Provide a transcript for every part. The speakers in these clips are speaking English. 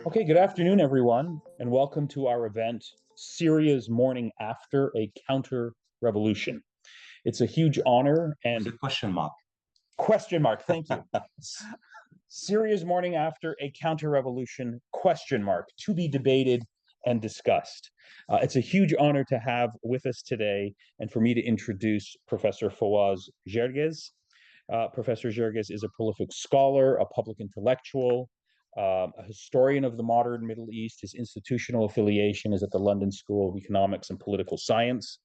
Okay, good afternoon, everyone, and welcome to our event, Syria's Morning After a Counter-Revolution. It's a huge honor and With a question mark. question mark, thank you. Syria's Morning After a Counter-Revolution, question mark, to be debated and discussed. It's a huge honor to have with us today and for me to introduce Professor Fawaz Gerges. Professor Gerges is a prolific scholar, a public intellectual, a historian of the modern Middle East. His institutional affiliation is at the London School of Economics and Political Science.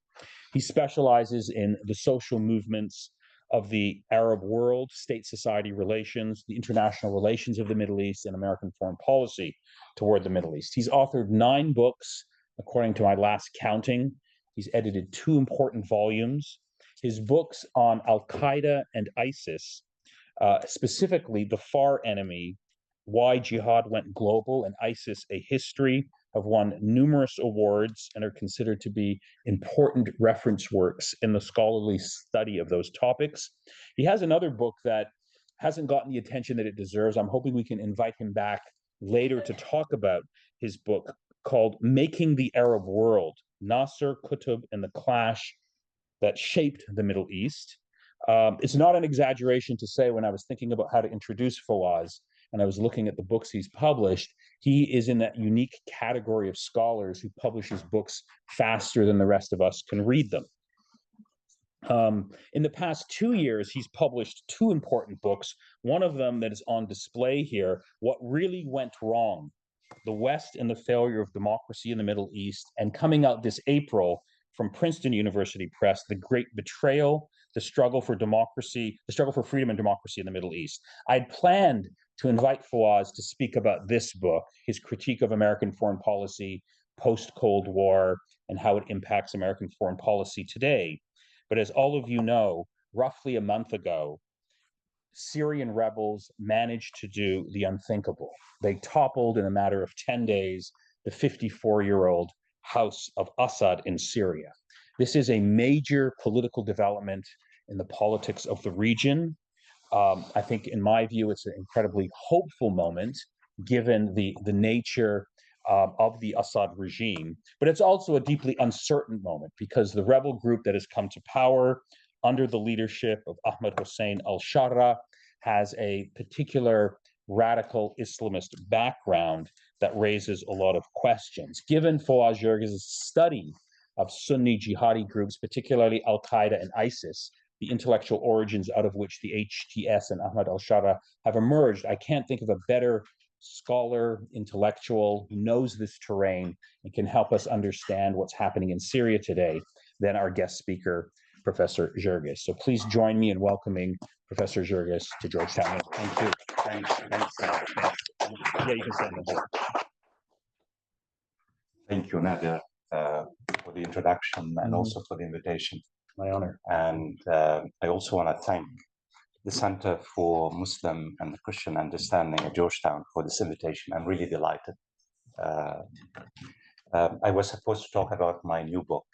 He specializes in the social movements of the Arab world, state-society relations, the international relations of the Middle East, and American foreign policy toward the Middle East. He's authored 9 books, according to my last counting. He's edited 2 important volumes. His books on Al-Qaeda and ISIS, specifically The Far Enemy, Why Jihad Went Global, and ISIS, A History, have won numerous awards and are considered to be important reference works in the scholarly study of those topics. He has another book that hasn't gotten the attention that it deserves. I'm hoping we can invite him back later to talk about his book called Making the Arab World, Nasser, Qutb, and the Clash that Shaped the Middle East. It's not an exaggeration to say when I was thinking about how to introduce Fawaz, and I was looking at the books he's published, he is in that unique category of scholars who publishes books faster than the rest of us can read them. In the past 2 years, he's published 2 important books. One of them that is on display here, What Really Went Wrong, The West and the Failure of Democracy in the Middle East, and coming out this April from Princeton University Press, The Great Betrayal, the struggle for democracy, the struggle for freedom and democracy in the Middle East. I'd planned to invite Fawaz to speak about this book, his critique of American foreign policy post-Cold War and how it impacts American foreign policy today. But as all of you know, roughly a month ago, Syrian rebels managed to do the unthinkable. They toppled in a matter of 10 days the 54-year-old House of Assad in Syria. This is a major political development in the politics of the region. I think, in my view, it's an incredibly hopeful moment, given the nature of the Assad regime. But it's also a deeply uncertain moment because the rebel group that has come to power under the leadership of Ahmed Hussein al-Sharaa has a particular radical Islamist background that raises a lot of questions. Given Fawaz Gerges' study of Sunni jihadi groups, particularly Al-Qaeda and ISIS, the intellectual origins out of which the HTS and Ahmed al-Sharaa have emerged, I can't think of a better scholar, intellectual who knows this terrain and can help us understand what's happening in Syria today than our guest speaker, Professor Gerges. So please join me in welcoming Professor Gerges to Georgetown. Thank you. Thanks. Yeah, you can stand up. Thank you, Nader, for the introduction and also for the invitation. My honor. And I also want to thank the Center for Muslim and Christian Understanding at Georgetown for this invitation. I'm really delighted. I was supposed to talk about my new book,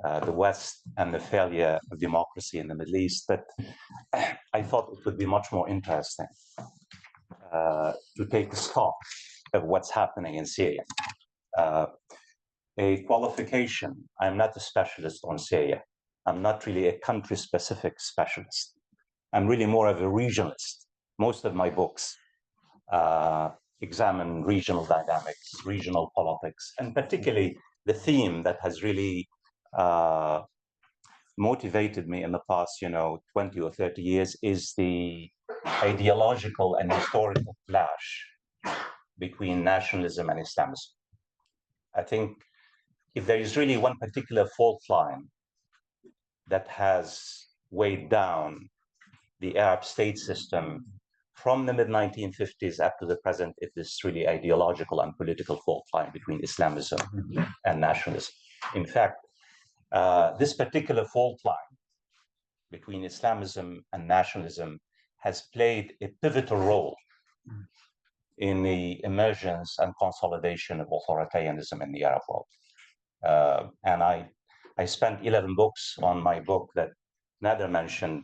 The West and the Failure of Democracy in the Middle East, but I thought it would be much more interesting to take stock of what's happening in Syria. A qualification, I'm not a specialist on Syria. I'm not really a country-specific specialist. I'm really more of a regionalist. Most of my books examine regional dynamics, regional politics, and particularly the theme that has really motivated me in the past, 20 or 30 years is the ideological and historical clash between nationalism and Islamism. I think if there is really one particular fault line that has weighed down the Arab state system from the mid-1950s up to the present, it is really ideological and political fault line between Islamism and nationalism. In fact, this particular fault line between Islamism and nationalism has played a pivotal role in the emergence and consolidation of authoritarianism in the Arab world. And I spent 11 books on my book that Nader mentioned,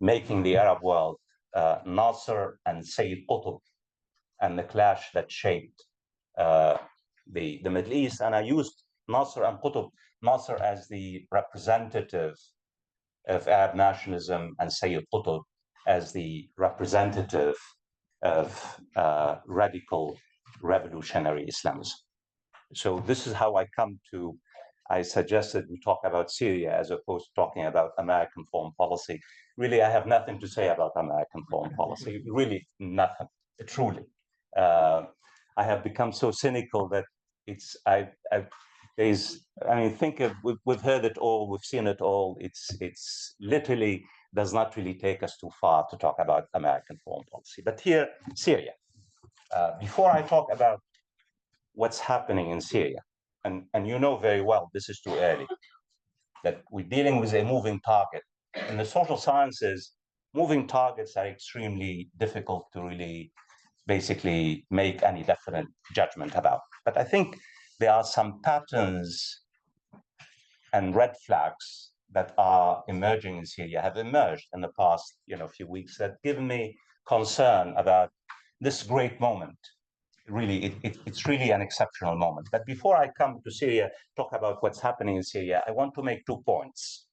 Making the Arab World, Nasser and Sayyid Qutb, and the clash that shaped the Middle East. And I used Nasser and Qutb, Nasser as the representative of Arab nationalism and Sayyid Qutb as the representative of radical revolutionary Islamism. So this is how I suggested we talk about Syria as opposed to talking about American foreign policy. Really, I have nothing to say about American foreign policy, really nothing, truly. I have become so cynical that we've heard it all, we've seen it all. It's literally does not really take us too far to talk about American foreign policy. But here, Syria. Before I talk about what's happening in Syria, and you know very well this is too early, that we're dealing with a moving target. In the social sciences, moving targets are extremely difficult to really basically make any definite judgment about. But I think there are some patterns and red flags that are emerging in Syria, have emerged in the past few weeks, that give me concern about this great moment. Really, it's really an exceptional moment. But before I come to Syria, talk about what's happening in Syria, I want to make 2 points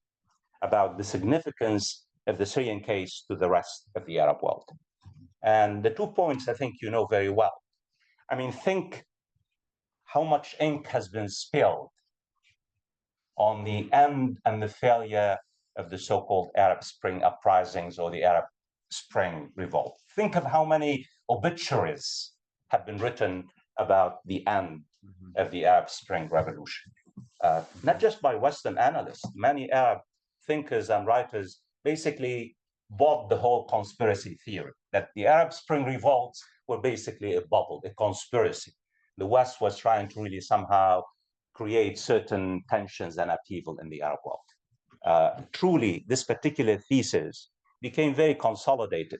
about the significance of the Syrian case to the rest of the Arab world. And the 2 points I think you know very well. I mean, think how much ink has been spilled on the end and the failure of the so-called Arab Spring uprisings or the Arab Spring revolt. Think of how many obituaries have been written about the end of the Arab Spring Revolution, not just by Western analysts. Many Arab thinkers and writers basically bought the whole conspiracy theory, that the Arab Spring revolts were basically a bubble, a conspiracy. The West was trying to really somehow create certain tensions and upheaval in the Arab world. Truly, this particular thesis became very consolidated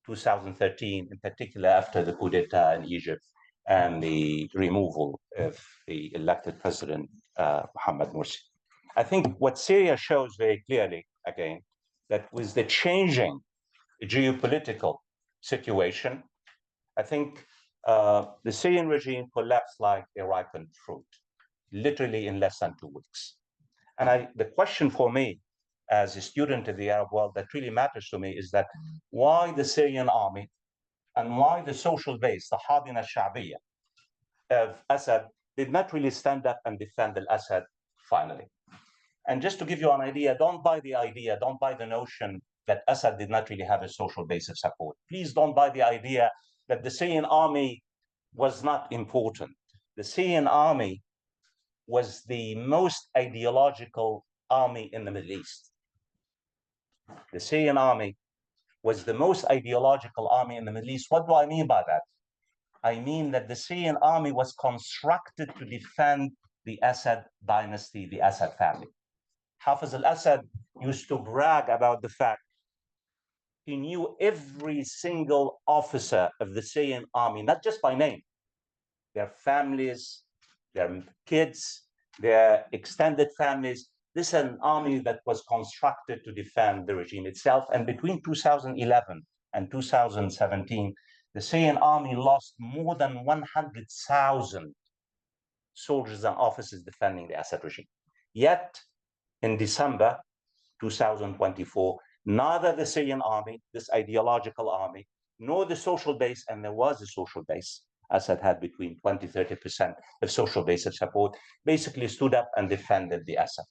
2013, in particular after the coup d'etat in Egypt and the removal of the elected president, Muhammed Morsi. I think what Syria shows very clearly, again, that with the changing geopolitical situation, I think the Syrian regime collapsed like a ripened fruit, literally in less than 2 weeks. And the question for me, as a student of the Arab world, that really matters to me is that why the Syrian army and why the social base, the Hadina Sha'biya of Assad, did not really stand up and defend al-Assad finally. And just to give you an idea, don't buy the notion that Assad did not really have a social base of support. Please don't buy the idea that the Syrian army was not important. The Syrian army was the most ideological army in the Middle East. The Syrian army was the most ideological army in the Middle East. What do I mean by that? I mean that the Syrian army was constructed to defend the Assad dynasty, the Assad family. Hafiz al-Assad used to brag about the fact he knew every single officer of the Syrian army, not just by name, their families, their kids, their extended families. This is an army that was constructed to defend the regime itself. And between 2011 and 2017, the Syrian army lost more than 100,000 soldiers and officers defending the Assad regime. Yet, in December 2024, neither the Syrian army, this ideological army, nor the social base, and there was a social base, Assad had between 20–30% of social base of support, basically stood up and defended the Assad.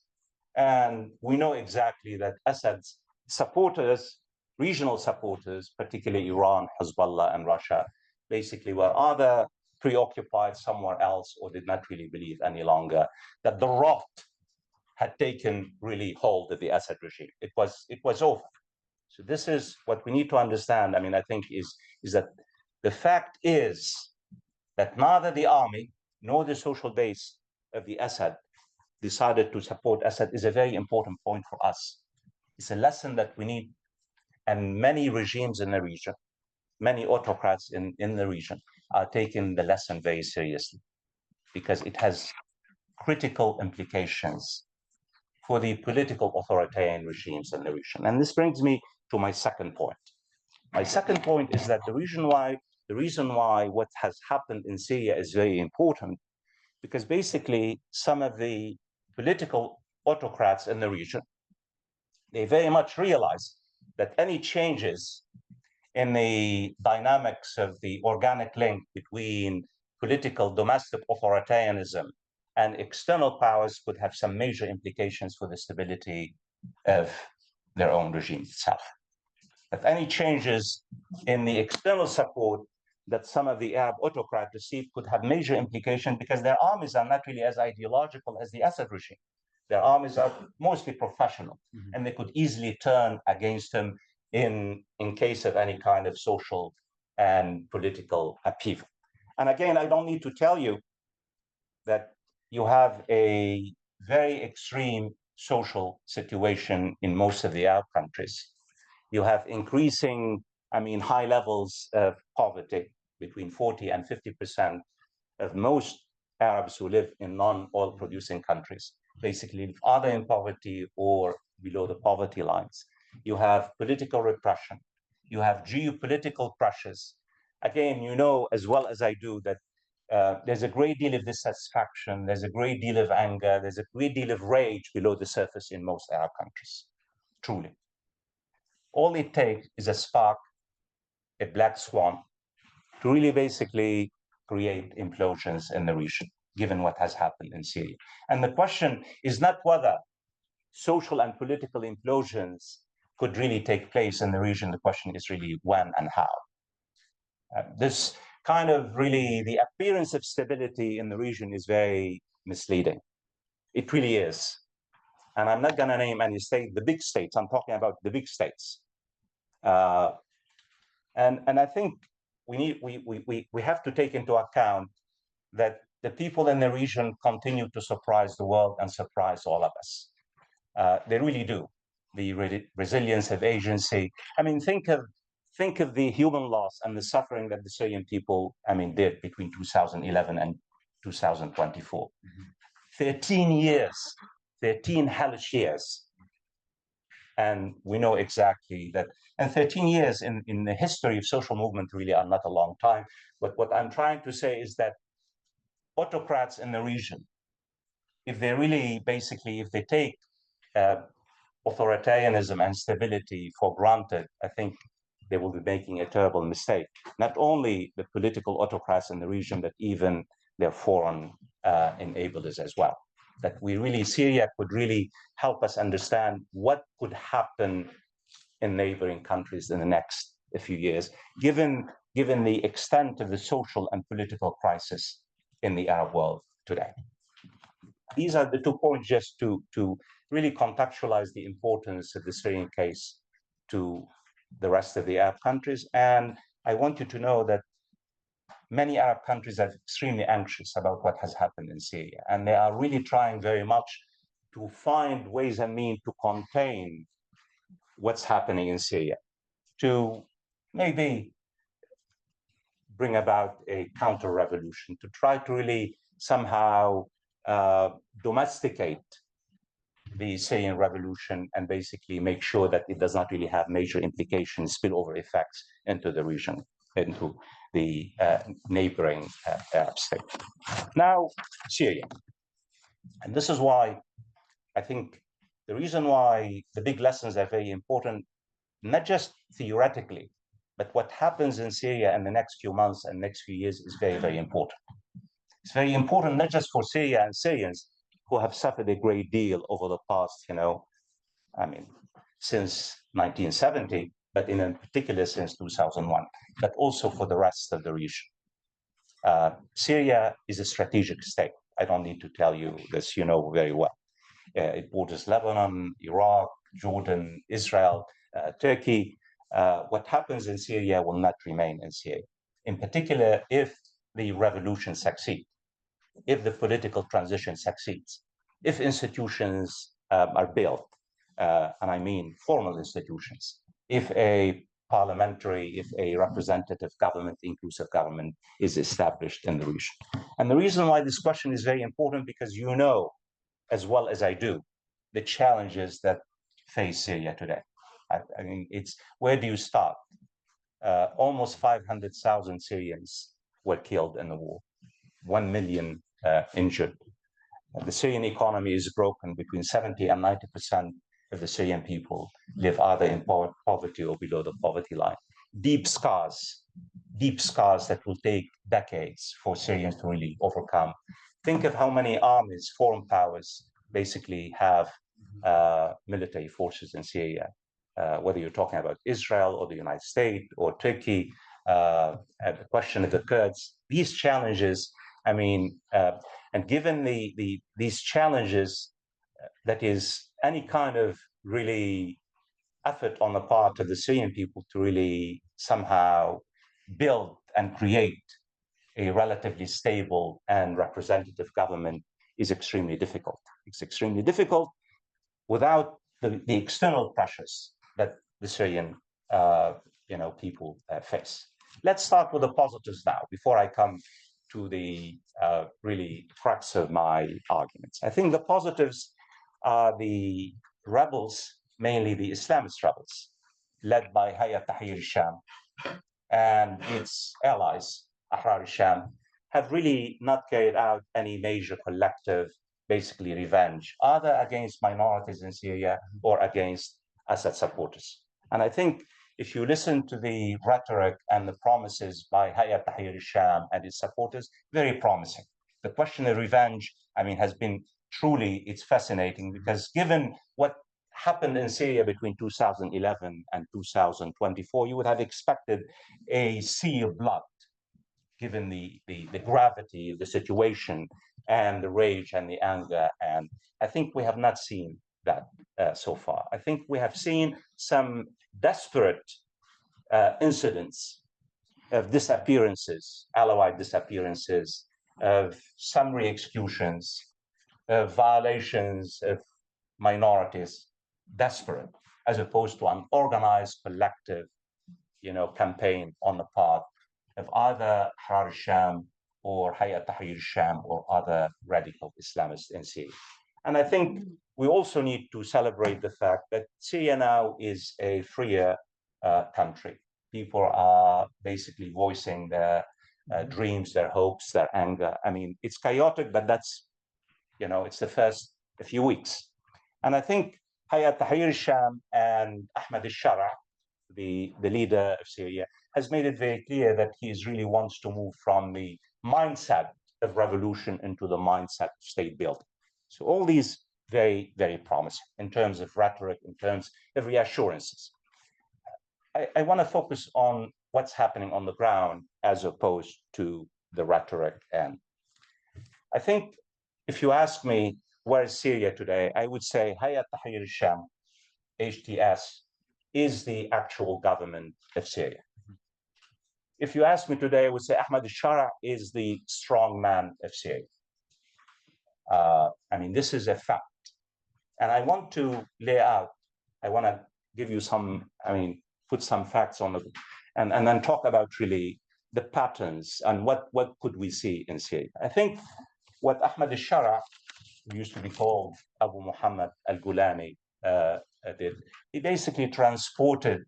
And we know exactly that Assad's supporters, regional supporters, particularly Iran, Hezbollah, and Russia, basically were either preoccupied somewhere else or did not really believe any longer that the rot had taken really hold of the Assad regime. It was over. So this is what we need to understand. I mean, I think is that the fact is that neither the army nor the social base of the Assad decided to support Assad is a very important point for us. It's a lesson that we need, and many regimes in the region, many autocrats in the region are taking the lesson very seriously because it has critical implications for the political authoritarian regimes in the region. And this brings me to my second point. My second point is that the reason why the reason why what has happened in Syria is very important, because basically some of the political autocrats in the region, they very much realize that any changes in the dynamics of the organic link between political domestic authoritarianism and external powers could have some major implications for the stability of their own regime itself. That any changes in the external support that some of the Arab autocrats receive could have major implications, because their armies are not really as ideological as the Assad regime. Their armies are mostly professional, and they could easily turn against him in case of any kind of social and political upheaval. And again, I don't need to tell you that you have a very extreme social situation in most of the Arab countries. You have increasing, high levels of poverty, between 40 and 50% of most Arabs who live in non-oil producing countries basically either in poverty or below the poverty lines. You have political repression. You have geopolitical pressures. Again, you know as well as I do that there's a great deal of dissatisfaction, there's a great deal of anger, there's a great deal of rage below the surface in most Arab countries, truly. All it takes is a spark, a black swan, to really basically create implosions in the region, given what has happened in Syria. And the question is not whether social and political implosions could really take place in the region. The question is really when and how. This kind of really, the appearance of stability in the region is very misleading. It really is. And I'm not going to name any state, the big states. I'm talking about the big states. And I think we have to take into account that the people in the region continue to surprise the world and surprise all of us. They really do. The resilience of agency. Think of the human loss and the suffering that the Syrian people, did between 2011 and 2024. 13 years, 13 hellish years. And we know exactly that. And 13 years in the history of social movement really are not a long time. But what I'm trying to say is that autocrats in the region, if they really basically, if they take authoritarianism and stability for granted, I think they will be making a terrible mistake. Not only the political autocrats in the region, but even their foreign enablers as well. That we really, Syria could really help us understand what could happen in neighboring countries in the next few years, given the extent of the social and political crisis in the Arab world today. These are the 2 points just to really contextualize the importance of the Syrian case to the rest of the Arab countries. And I want you to know that many Arab countries are extremely anxious about what has happened in Syria, and they are really trying very much to find ways and means to contain what's happening in Syria, to maybe bring about a counter-revolution, to try to really somehow domesticate the Syrian revolution and basically make sure that it does not really have major implications, spillover effects into the region, into the neighboring Arab state. Now, Syria. And this is why I think the reason why the big lessons are very important, not just theoretically, but what happens in Syria in the next few months and next few years is very, very important. It's very important not just for Syria and Syrians who have suffered a great deal over the past, since 1970, but in particular since 2001, but also for the rest of the region. Syria is a strategic state. I don't need to tell you this, you know very well. It borders Lebanon, Iraq, Jordan, Israel, Turkey. What happens in Syria will not remain in Syria. In particular, if the revolution succeeds, if the political transition succeeds, if institutions are built, and I mean formal institutions, if a parliamentary, if a representative government, inclusive government is established in the region. And the reason why this question is very important, because you know, as well as I do, the challenges that face Syria today. I mean, it's where do you start? almost 500,000 Syrians were killed in the war, 1 million injured. The Syrian economy is broken. Between 70 and 90% of the Syrian people live either in poverty or below the poverty line. Deep scars that will take decades for Syrians to really overcome. Think of how many armies, foreign powers, basically have military forces in Syria, whether you're talking about Israel or the United States or Turkey, the question of the Kurds. These challenges, I mean, and given these challenges, that is any kind of really effort on the part of the Syrian people to really somehow build and create a relatively stable and representative government is extremely difficult. It's extremely difficult without the external pressures that the Syrian people face. Let's start with the positives now, before I come to the really crux of my arguments. I think the positives are the rebels, mainly the Islamist rebels, led by Hay'at Tahrir al-Sham and its allies, Ahrar al-Sham, have really not carried out any major collective, basically revenge, either against minorities in Syria or against Assad supporters. And I think if you listen to the rhetoric and the promises by Hay'at Tahrir al-Sham and its supporters, very promising. The question of revenge, I mean, has been truly, it's fascinating, because given what happened in Syria between 2011 and 2024, you would have expected a sea of blood, given the gravity of the situation and the rage and the anger. And I think we have not seen that so far. I think we have seen some desperate incidents of disappearances, Alawite disappearances, of summary executions, of violations of minorities, desperate, as opposed to an organized, collective, campaign on the part of either Ahrar al-Sham or Hay'at Tahrir al-Sham or other radical Islamists in Syria. And I think we also need to celebrate the fact that Syria now is a freer country. People are basically voicing their dreams, their hopes, their anger. I mean, it's chaotic, but that's, it's the first few weeks. And I think Hay'at Tahrir al-Sham and Ahmed al-Sharaa, the leader of Syria, has made it very clear that he really wants to move from the mindset of revolution into the mindset of state building. So all these very, very promising in terms of rhetoric, in terms of reassurances. I want to focus on what's happening on the ground as opposed to the rhetoric. And I think if you ask me, where is Syria today? I would say Hay'at Tahrir al-Sham, HTS, is the actual government of Syria. If you ask me today, I would say Ahmed al-Sharaa is the strong man of Syria. I mean, this is a fact. And I want to lay out, I want to give you some, put some facts on the, and then talk about really the patterns and what could we see in Syria. I think what Ahmed al-Sharaa, who used to be called Abu Muhammed al-Jolani, did, he basically transported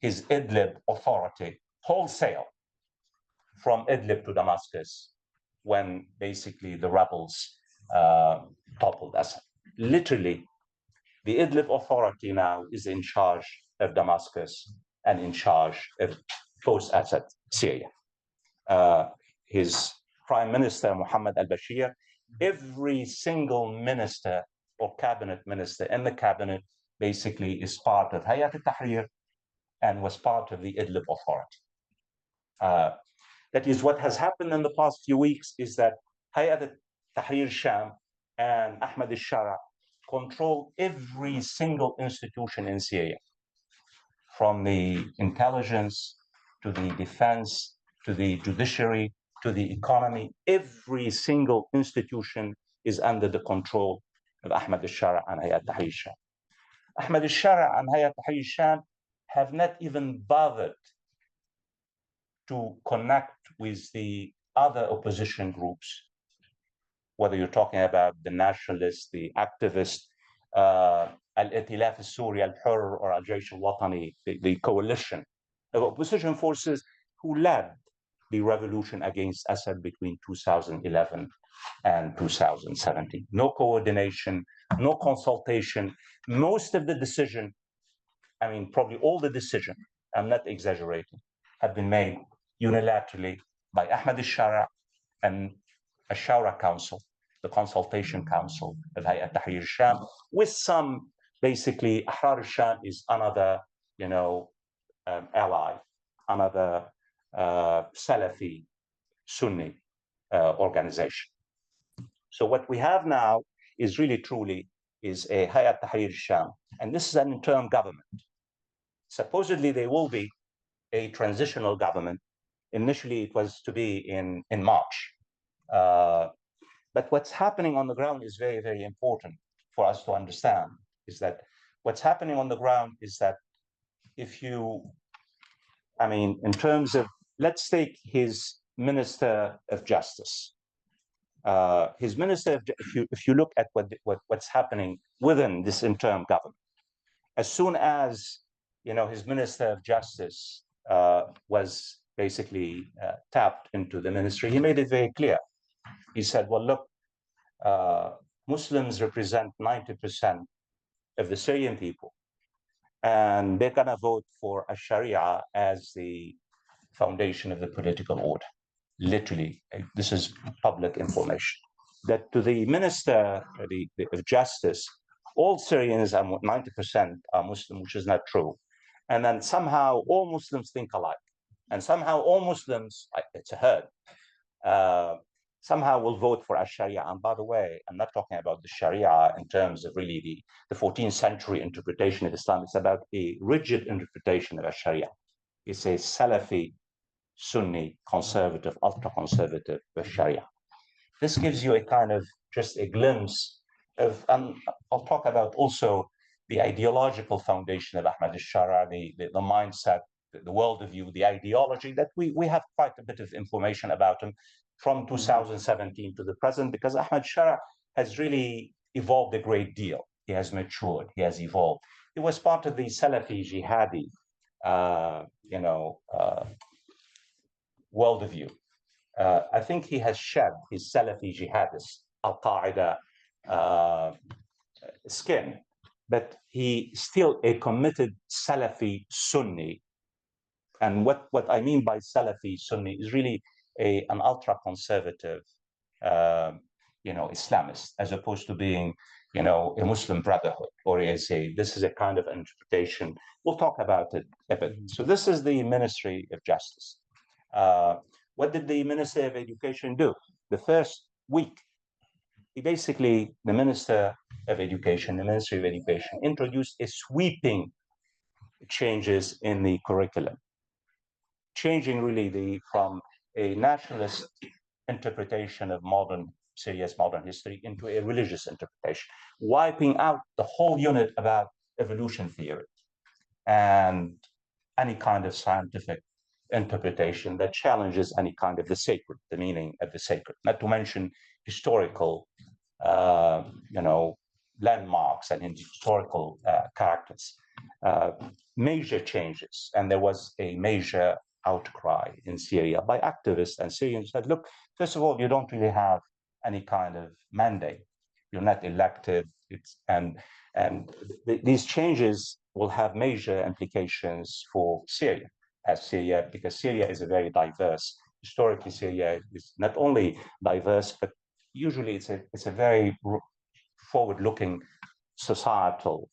his Idlib authority wholesale from Idlib to Damascus when basically the rebels toppled Assad. Literally, the Idlib authority now is in charge of Damascus and in charge of post-Assad Syria. His prime minister, Muhammed al-Bashir, every single minister or cabinet minister in the cabinet basically is part of Hay'at Tahrir and was part of the Idlib authority. That is what has happened in the past few weeks, is that Hay'at Tahrir al-Sham and Ahmed al-Sharaa control every single institution in Syria, from the intelligence to the defense to the judiciary to the economy. Every single institution is under the control of Ahmed al-Sharaa and Hay'at Tahrir al-Sham. Ahmed al-Sharaa and Hay'at Tahrir al-Sham have not even bothered to connect with the other opposition groups, whether you're talking about the nationalists, the activists, al-Itilaf al-Suri al-Hur or al-Jaysh al-Watani, the coalition of opposition forces who led the revolution against Assad between 2011 and 2017. No coordination, no consultation. Most of the decision, I mean, probably all the decision, I'm not exaggerating, have been made unilaterally by Ahmed al-Sharaa and al-Sharaa Council, the consultation council of Hay'at Tahrir al-Sham, with some, basically, Ahrar al-Sham is another, ally, another Salafi-Sunni organization. So what we have now is really truly is a Hay'at Tahrir al-Sham, and this is an interim government. Supposedly there will be a transitional government. Initially it was to be in March. But what's happening on the ground is very, very important for us to understand, is that what's happening on the ground is that if you, in terms of, let's take his Minister of Justice. His Minister of, if you look at what's happening within this interim government, as soon as, his Minister of Justice was basically tapped into the ministry, he made it very clear. He said, well, look, Muslims represent 90% of the Syrian people, and they're going to vote for al-Sharia as the foundation of the political order. Literally, this is public information. That to the Minister of Justice, all Syrians are 90% are Muslim, which is not true. And then somehow all Muslims think alike. And somehow all Muslims, it's a herd, somehow will vote for al-Sharia. And by the way, I'm not talking about the Sharia in terms of really the 14th century interpretation of Islam. It's about a rigid interpretation of al-Sharia. It's a Salafi, Sunni, conservative, ultra-conservative Sharia. This gives you a kind of just a glimpse of, and I'll talk about also the ideological foundation of Ahmed al-Sharaa, the mindset, the worldview, the ideology, that we have quite a bit of information about him from 2017 to the present, because Ahmed al-Sharaa has really evolved a great deal. He has matured, he has evolved. He was part of the Salafi jihadi, worldview. I think he has shed his Salafi jihadist, al-Qaeda skin, but he still a committed Salafi Sunni. And what I mean by Salafi Sunni is really an ultra-conservative, Islamist, as opposed to being, a Muslim brotherhood, or this is a kind of interpretation. We'll talk about it a bit. So this is the Ministry of Justice. What did the Minister of Education do? The first week, the Minister of Education, the Ministry of Education, introduced a sweeping changes in the curriculum, changing really from a nationalist interpretation of Syria's modern history into a religious interpretation, wiping out the whole unit about evolution theory and any kind of scientific interpretation that challenges any kind of the sacred, the meaning of the sacred, not to mention historical, landmarks and historical characters. Major changes, and there was a major outcry in Syria by activists and Syrians said, look, first of all, you don't really have any kind of mandate. You're not elected. These changes will have major implications for Syria, because Syria is a very diverse. Historically, Syria is not only diverse, but usually it's a very forward-looking societal,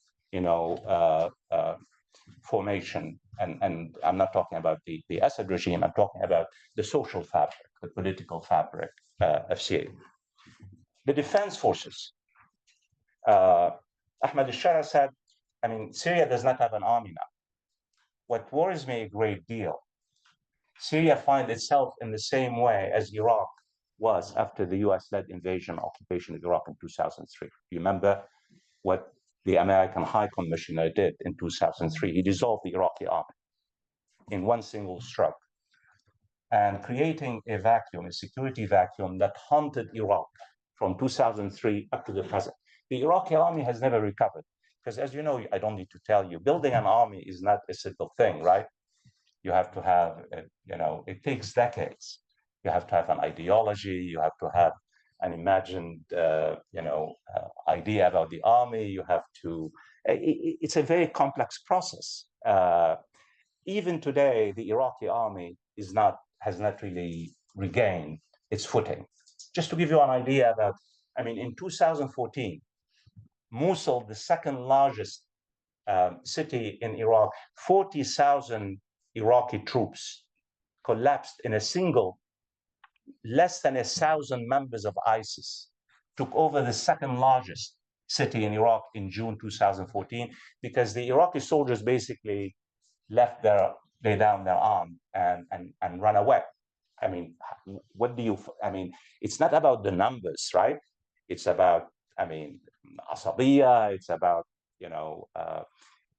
formation. And I'm not talking about the Assad regime. I'm talking about the social fabric, the political fabric of Syria. The defense forces. Ahmed al-Sharaa said, Syria does not have an army now. What worries me a great deal, Syria finds itself in the same way as Iraq was after the US-led invasion, occupation of Iraq in 2003. You remember what the American High Commissioner did in 2003? He dissolved the Iraqi army in one single stroke, and creating a vacuum, a security vacuum that haunted Iraq from 2003 up to the present. The Iraqi army has never recovered, because as you know, I don't need to tell you, building an army is not a simple thing, right? You have to have, it takes decades. You have to have an ideology. You have to have an imagined, idea about the army. You have to. It's a very complex process. Even today, the Iraqi army has not really regained its footing. Just to give you an idea about, in 2014, Mosul, the second largest city in Iraq, 40,000 Iraqi troops collapsed in a single, less than 1,000 members of ISIS took over the second largest city in Iraq in June 2014, because the Iraqi soldiers basically lay down their arm and run away. It's not about the numbers, right? It's about, asabiya, it's about,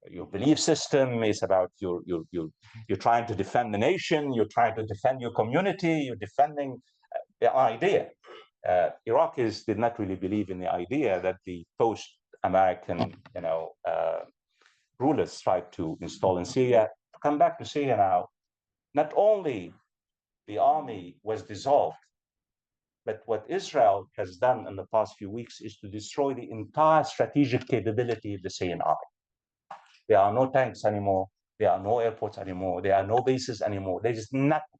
your belief system, it's about you're trying to defend the nation, you're trying to defend your community, you're defending the idea. Iraqis did not really believe in the idea that the post-American, rulers tried to install in Syria. To come back to Syria now, not only the army was dissolved, but what Israel has done in the past few weeks is to destroy the entire strategic capability of the Syrian army. There are no tanks anymore. There are no airports anymore. There are no bases anymore. There is nothing.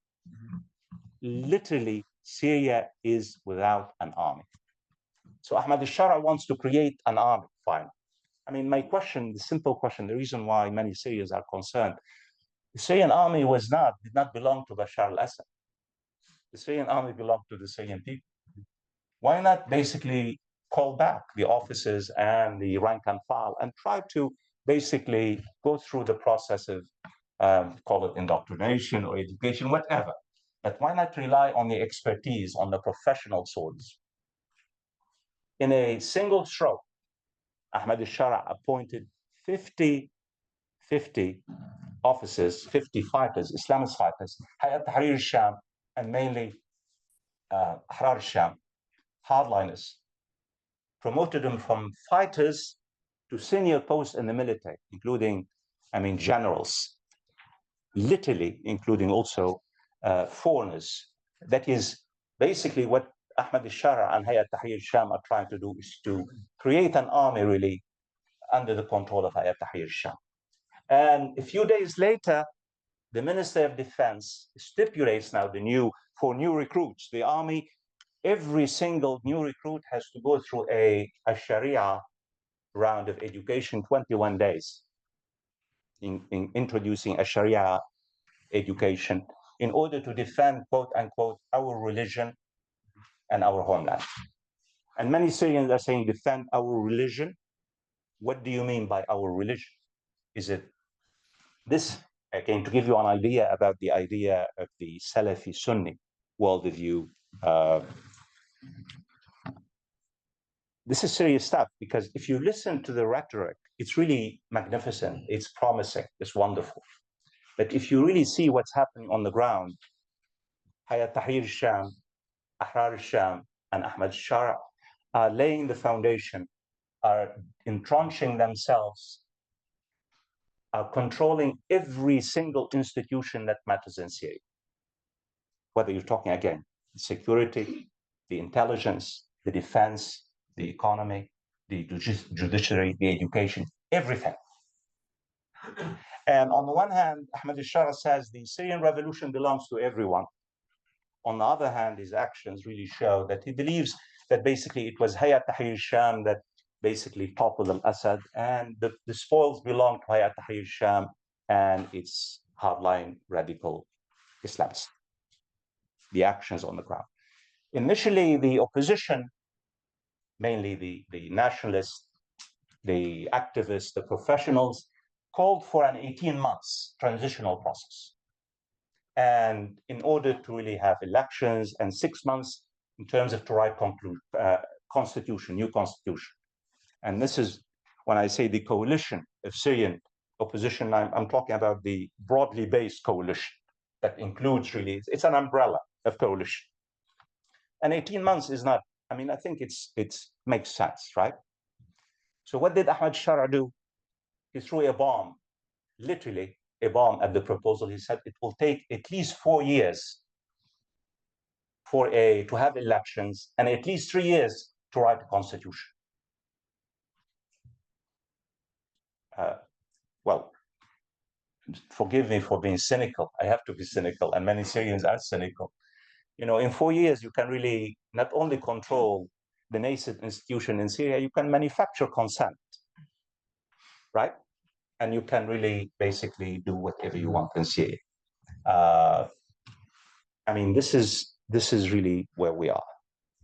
Literally, Syria is without an army. So Ahmed al-Sharaa wants to create an army, fine. My question, the simple question, the reason why many Syrians are concerned, the Syrian army did not belong to Bashar al-Assad. The Syrian army belonged to the Syrian people. Why not basically call back the officers and the rank and file and try to basically go through the process of, call it indoctrination or education, whatever. But why not rely on the expertise, on the professional soldiers? In a single stroke, Ahmed al-Sharaa appointed 50 officers, 50 fighters, Islamist fighters, Hay'at Tahrir al-Sham, and mainly Ahrar al-Sham, hardliners, promoted them from fighters to senior posts in the military, including, generals, literally including also foreigners. That is basically what Ahmed al-Sharaa and Hay'at Tahrir al-Sham are trying to do, is to create an army really under the control of Hay'at Tahrir al-Sham. And a few days later, the Minister of Defense stipulates now for new recruits, the army, every single new recruit has to go through a Sharia round of education, 21 days, in introducing a Sharia education in order to defend, quote unquote, our religion and our homeland. And many Syrians are saying, defend our religion. What do you mean by our religion? Is it this, again, to give you an idea about the idea of the Salafi-Sunni worldview? This is serious stuff, because if you listen to the rhetoric, it's really magnificent, it's promising, it's wonderful. But if you really see what's happening on the ground, Hay'at Tahrir al-Sham, Ahrar al-Sham, and Ahmed al-Sharaa are laying the foundation, are entrenching themselves, are controlling every single institution that matters in Syria. Whether you're talking, again, the security, the intelligence, the defense, the economy, the judiciary, the education, everything. And on the one hand, Ahmed al-Sharaa says the Syrian revolution belongs to everyone. On the other hand, his actions really show that he believes that basically it was Hay'at Tahrir al-Sham that basically toppled al-Assad, and the spoils belong to Hay'at Tahrir al-Sham and its hardline radical Islamists. The actions on the ground. Initially, the opposition, mainly the nationalists, the activists, the professionals, called for an 18 months transitional process. And in order to really have elections, and 6 months in terms of to write constitution, new constitution. And this is, when I say the coalition of Syrian opposition, I'm talking about the broadly based coalition that includes really, it's an umbrella of coalition. And 18 months is not, I think it makes sense, right? So what did Ahmed al-Sharaa do? He threw a bomb, literally, a bomb at the proposal, he said it will take at least 4 years to have elections and at least 3 years to write a constitution. Well, forgive me for being cynical. I have to be cynical, and many Syrians are cynical. You know, in 4 years, you can really not only control the nascent institution in Syria, you can manufacture consent, right? And you can really basically do whatever you want in Syria. I mean, this is really where we are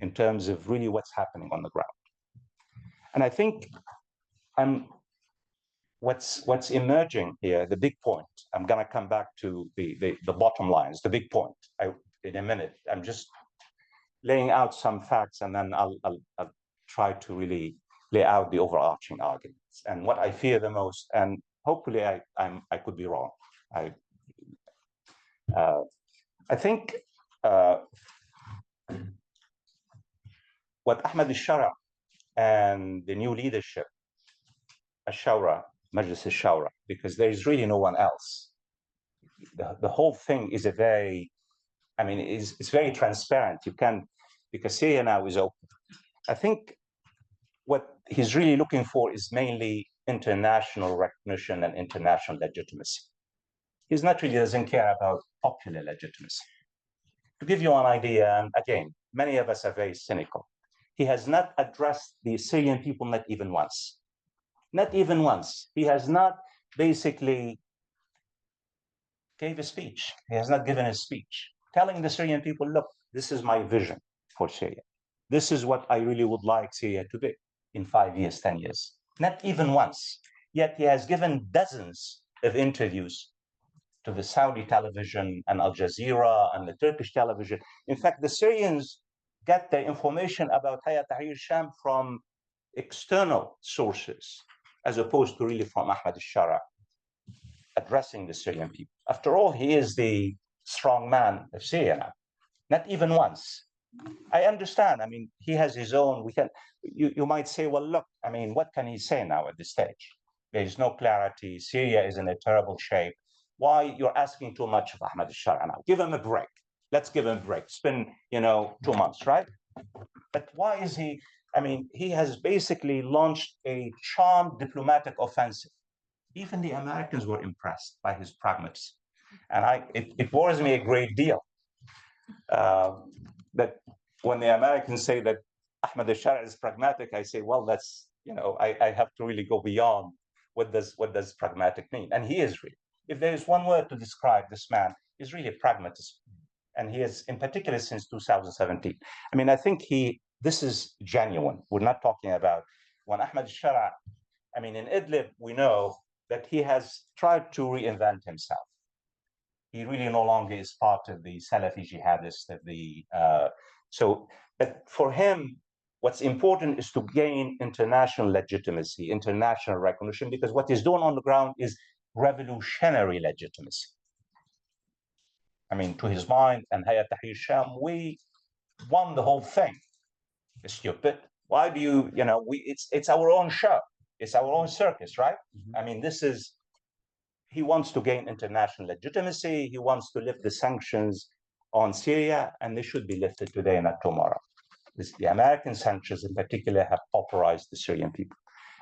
in terms of really what's happening on the ground. And I think what's emerging here, the big point, I'm going to come back to the bottom lines, the big point in a minute. I'm just laying out some facts, and then I'll try to really lay out the overarching arguments and what I fear the most. And hopefully I could be wrong. I think what Ahmed al-Sharaa and the new leadership, al-Sharaa, Majlis al-Sharaa, because there is really no one else. The whole thing is it's very transparent. You can, because Syria now is open. I think what he's really looking for is mainly international recognition and international legitimacy. He's not really doesn't care about popular legitimacy. To give you an idea, and again, many of us are very cynical. He has not addressed the Syrian people, not even once. Not even once. He has not basically gave a speech. He has not given a speech telling the Syrian people, look, this is my vision for Syria. This is what I really would like Syria to be in 5 years, 10 years. Not even once. Yet he has given dozens of interviews to the Saudi television and Al Jazeera and the Turkish television. In fact, the Syrians get their information about Hay'at Tahrir al-Sham from external sources, as opposed to really from Ahmed al-Sharaa addressing the Syrian people. After all, he is the strong man of Syria now. Not even once. I understand. I mean, he has his own. You might say, well, look, I mean, what can he say now at this stage? There is no clarity. Syria is in a terrible shape. Why you're asking too much of Ahmed al-Sharaa now? Give him a break. Let's give him a break. It's been, 2 months, right? But why is he? I mean, he has basically launched a charmed diplomatic offensive. Even the Americans were impressed by his pragmatism. And it worries me a great deal that when the Americans say that Ahmed al-Sharaa is pragmatic, I say, well, that's, I have to really go beyond what does pragmatic mean? And he is really. If there is one word to describe this man, is really pragmatism. And he is, in particular, since 2017. I mean, I think this is genuine. We're not talking about when Ahmed al-Sharaa, I mean, in Idlib, we know that he has tried to reinvent himself. He really no longer is part of the Salafi jihadists but for him, what's important is to gain international legitimacy, international recognition, because what he's doing on the ground is revolutionary legitimacy. I mean, to his mind, and Hay'at Tahrir al-Sham, we won the whole thing. It's stupid. Why do you, it's our own show. It's our own circus, right? Mm-hmm. I mean, he wants to gain international legitimacy. He wants to lift the sanctions on Syria, and they should be lifted today, not tomorrow. The American sanctions in particular have pauperized the Syrian people.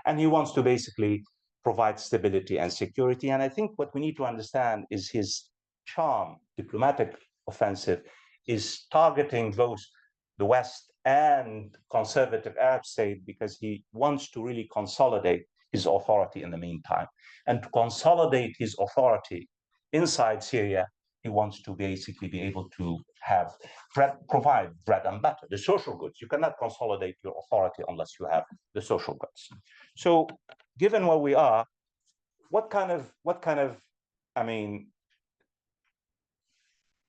And he wants to basically provide stability and security. And I think what we need to understand is his charm, diplomatic offensive, is targeting both the West and conservative Arab state, because he wants to really consolidate his authority in the meantime. And to consolidate his authority inside Syria, he wants to basically be able to provide bread and butter, the social goods. You cannot consolidate your authority unless you have the social goods. So given where we are, what kind of,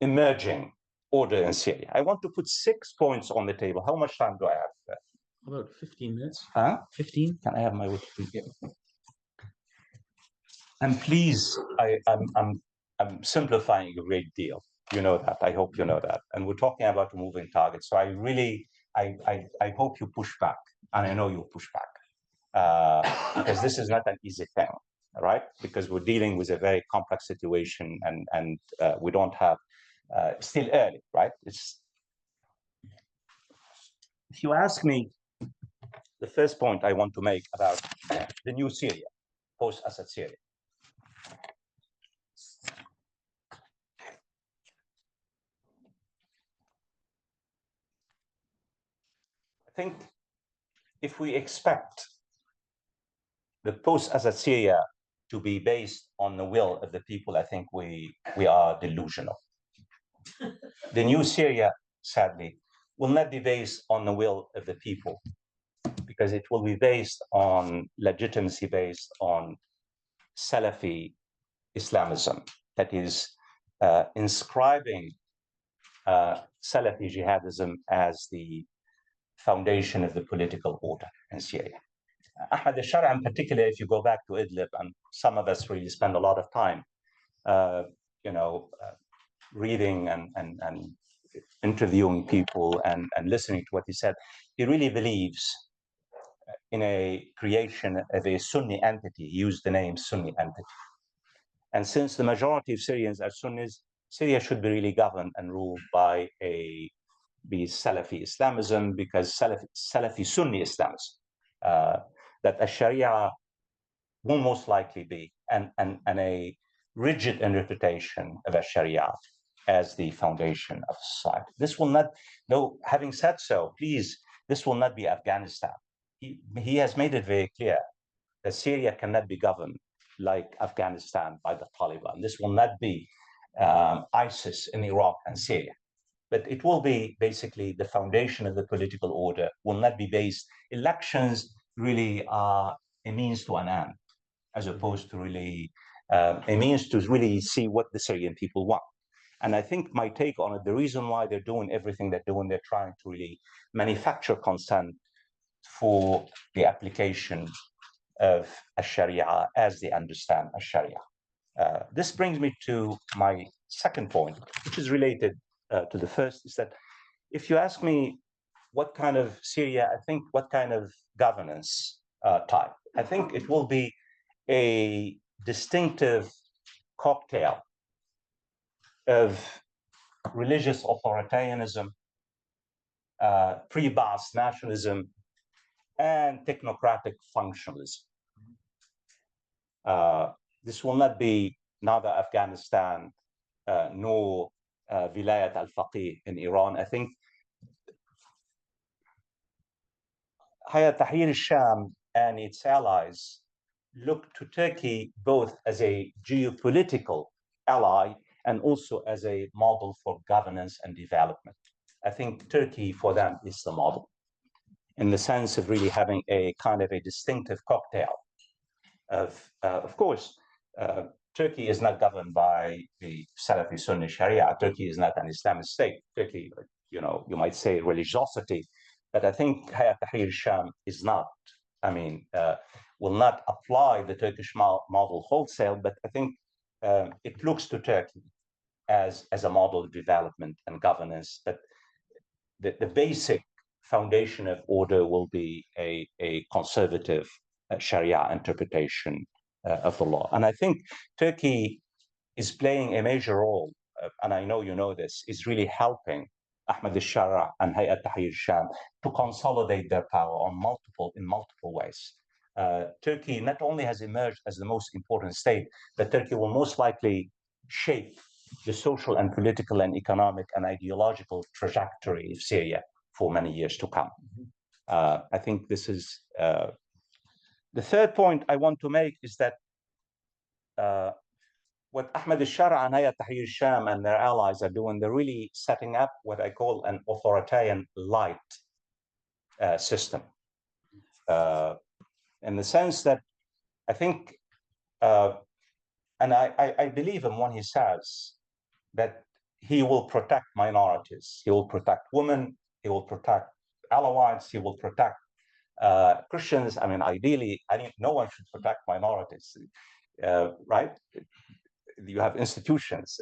emerging order in Syria? I want to put 6 points on the table. How much time do I have? About 15 minutes. Huh? 15. Can I have my Wikipedia? And please, I'm simplifying a great deal. You know that. I hope you know that. And we're talking about a moving target. So I hope you push back, and I know you'll push back, because this is not an easy thing. right? Because we're dealing with a very complex situation, and we don't have still early, right? It's, if you ask me, the first point I want to make about the new Syria, post-Assad Syria. I think if we expect the post-Assad Syria to be based on the will of the people, I think we are delusional. The new Syria, sadly, will not be based on the will of the people, because it will be based on legitimacy, based on Salafi Islamism, that is inscribing Salafi jihadism as the foundation of the political order in Syria. Ahmed al-Sharaa, in particular, if you go back to Idlib, and some of us really spend a lot of time, reading and interviewing people and listening to what he said, he really believes in a creation of a Sunni entity. He used the name Sunni entity. And since the majority of Syrians are Sunnis, Syria should be really governed and ruled by Salafi Islamism, because Salafi-Sunni Islamism, that al-Sharia will most likely be, and a rigid interpretation of al-Sharia as the foundation of society. This will not, no, having said so, please, this will not be Afghanistan. He has made it very clear that Syria cannot be governed like Afghanistan by the Taliban. This will not be ISIS in Iraq and Syria, but it will be basically the foundation of the political order, will not be based. Elections really are a means to an end, as opposed to really a means to really see what the Syrian people want. And I think my take on it, the reason why they're doing everything they're doing, they're trying to really manufacture consent for the application of al-Sharia as they understand al-Sharia. This brings me to my second point, which is related to the first, is that if you ask me what kind of Syria, I think what kind of governance type, I think it will be a distinctive cocktail of religious authoritarianism, pre-Ba'ath nationalism, and technocratic functionalism. This will not be neither Afghanistan nor Vilayat al-Faqih in Iran. I think Hay'at Tahrir al-Sham and its allies look to Turkey both as a geopolitical ally and also as a model for governance and development. I think Turkey for them is the model, in the sense of really having a kind of a distinctive cocktail of course, Turkey is not governed by the Salafi-Sunni Sharia. Turkey is not an Islamic state. Turkey, you might say religiosity, but I think Hay'at Tahrir al-Sham is not. I mean, will not apply the Turkish model wholesale, but I think it looks to Turkey as a model of development and governance, that the basic foundation of order will be a conservative Sharia interpretation of the law. And I think Turkey is playing a major role, and I know you know this, is really helping Ahmed al-Sharaa and Hay'at Tahrir al-Sham to consolidate their power in multiple ways. Turkey not only has emerged as the most important state, but Turkey will most likely shape the social and political and economic and ideological trajectory of Syria for many years to come. I think this is the third point I want to make, is that what Ahmed al-Sharaa and Hay'at Tahrir al-Sham and their allies are doing, they're really setting up what I call an authoritarian light system. In the sense that I think, and I believe him when he says that he will protect minorities, he will protect women, he will protect Alawites, he will protect Christians. I mean, ideally, no one should protect minorities, right? You have institutions,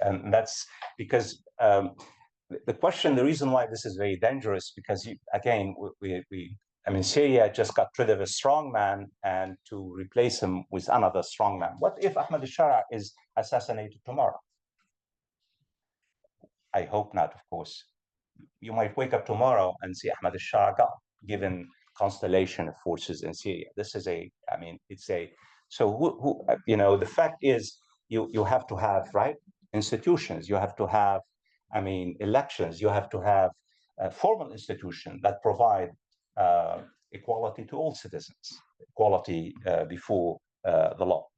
and that's because the reason why this is very dangerous, because again, we I mean, Syria just got rid of a strong man and to replace him with another strong man. What if Ahmed al-Sharaa is assassinated tomorrow? I hope not, of course. You might wake up tomorrow and see Ahmed al-Sharaa gone, given constellation of forces in Syria. This is so the fact is you have to have, right, institutions. You have to have, elections. You have to have a formal institution that provide equality to all citizens, equality before the law.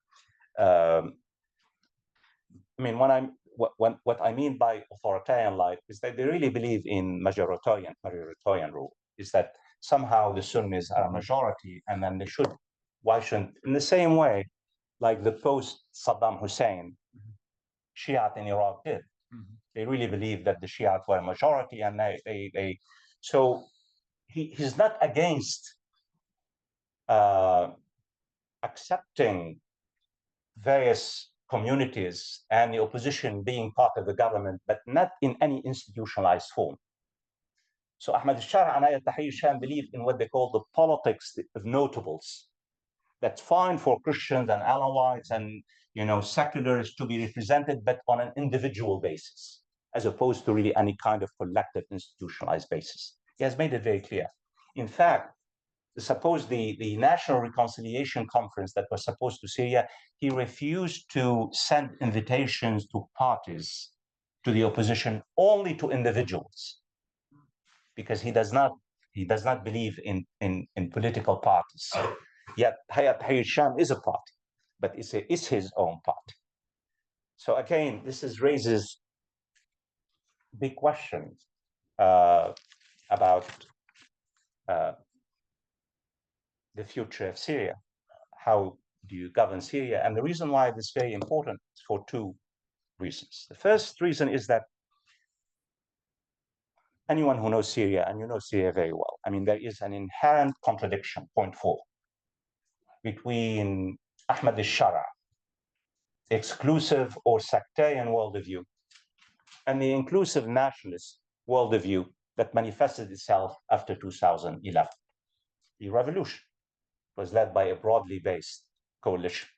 What I mean by authoritarian life is that they really believe in majoritarian rule. Is that somehow the Sunnis are a majority, and then why shouldn't, in the same way, like the post-Saddam Hussein Shiite in Iraq did. They really believe that the Shiite were a majority, and so he's not against accepting various communities and the opposition being part of the government, but not in any institutionalized form. So Ahmed al-Sharaa and Hay'at Tahrir believe in what they call the politics of notables. That's fine for Christians and Alawites and seculars to be represented, but on an individual basis, as opposed to really any kind of collective institutionalized basis. He has made it very clear. In fact, suppose the National Reconciliation Conference that was supposed to Syria, he refused to send invitations to parties, to the opposition, only to individuals, because he does not believe in political parties. Yet Hay'at Tahrir is a party, but it's his own party. So again, this raises big questions about the future of Syria. How do you govern Syria? And the reason why this is very important is for two reasons. The first reason is that anyone who knows Syria, and you know Syria very well, there is an inherent contradiction, point 4, between Ahmed al-Sharaa, exclusive or sectarian worldview, and the inclusive nationalist worldview that manifested itself after 2011. The revolution was led by a broadly based coalition,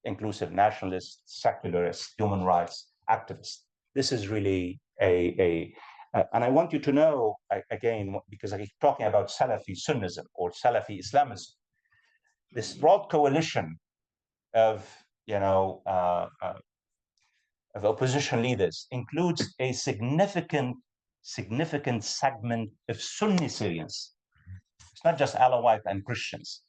inclusive nationalists, secularists, human rights activists. This is really and I want you to know, again, because I keep talking about Salafi-Sunnism or Salafi-Islamism, this broad coalition of opposition leaders includes a significant segment of Sunni Syrians. It's not just Alawite and Christians.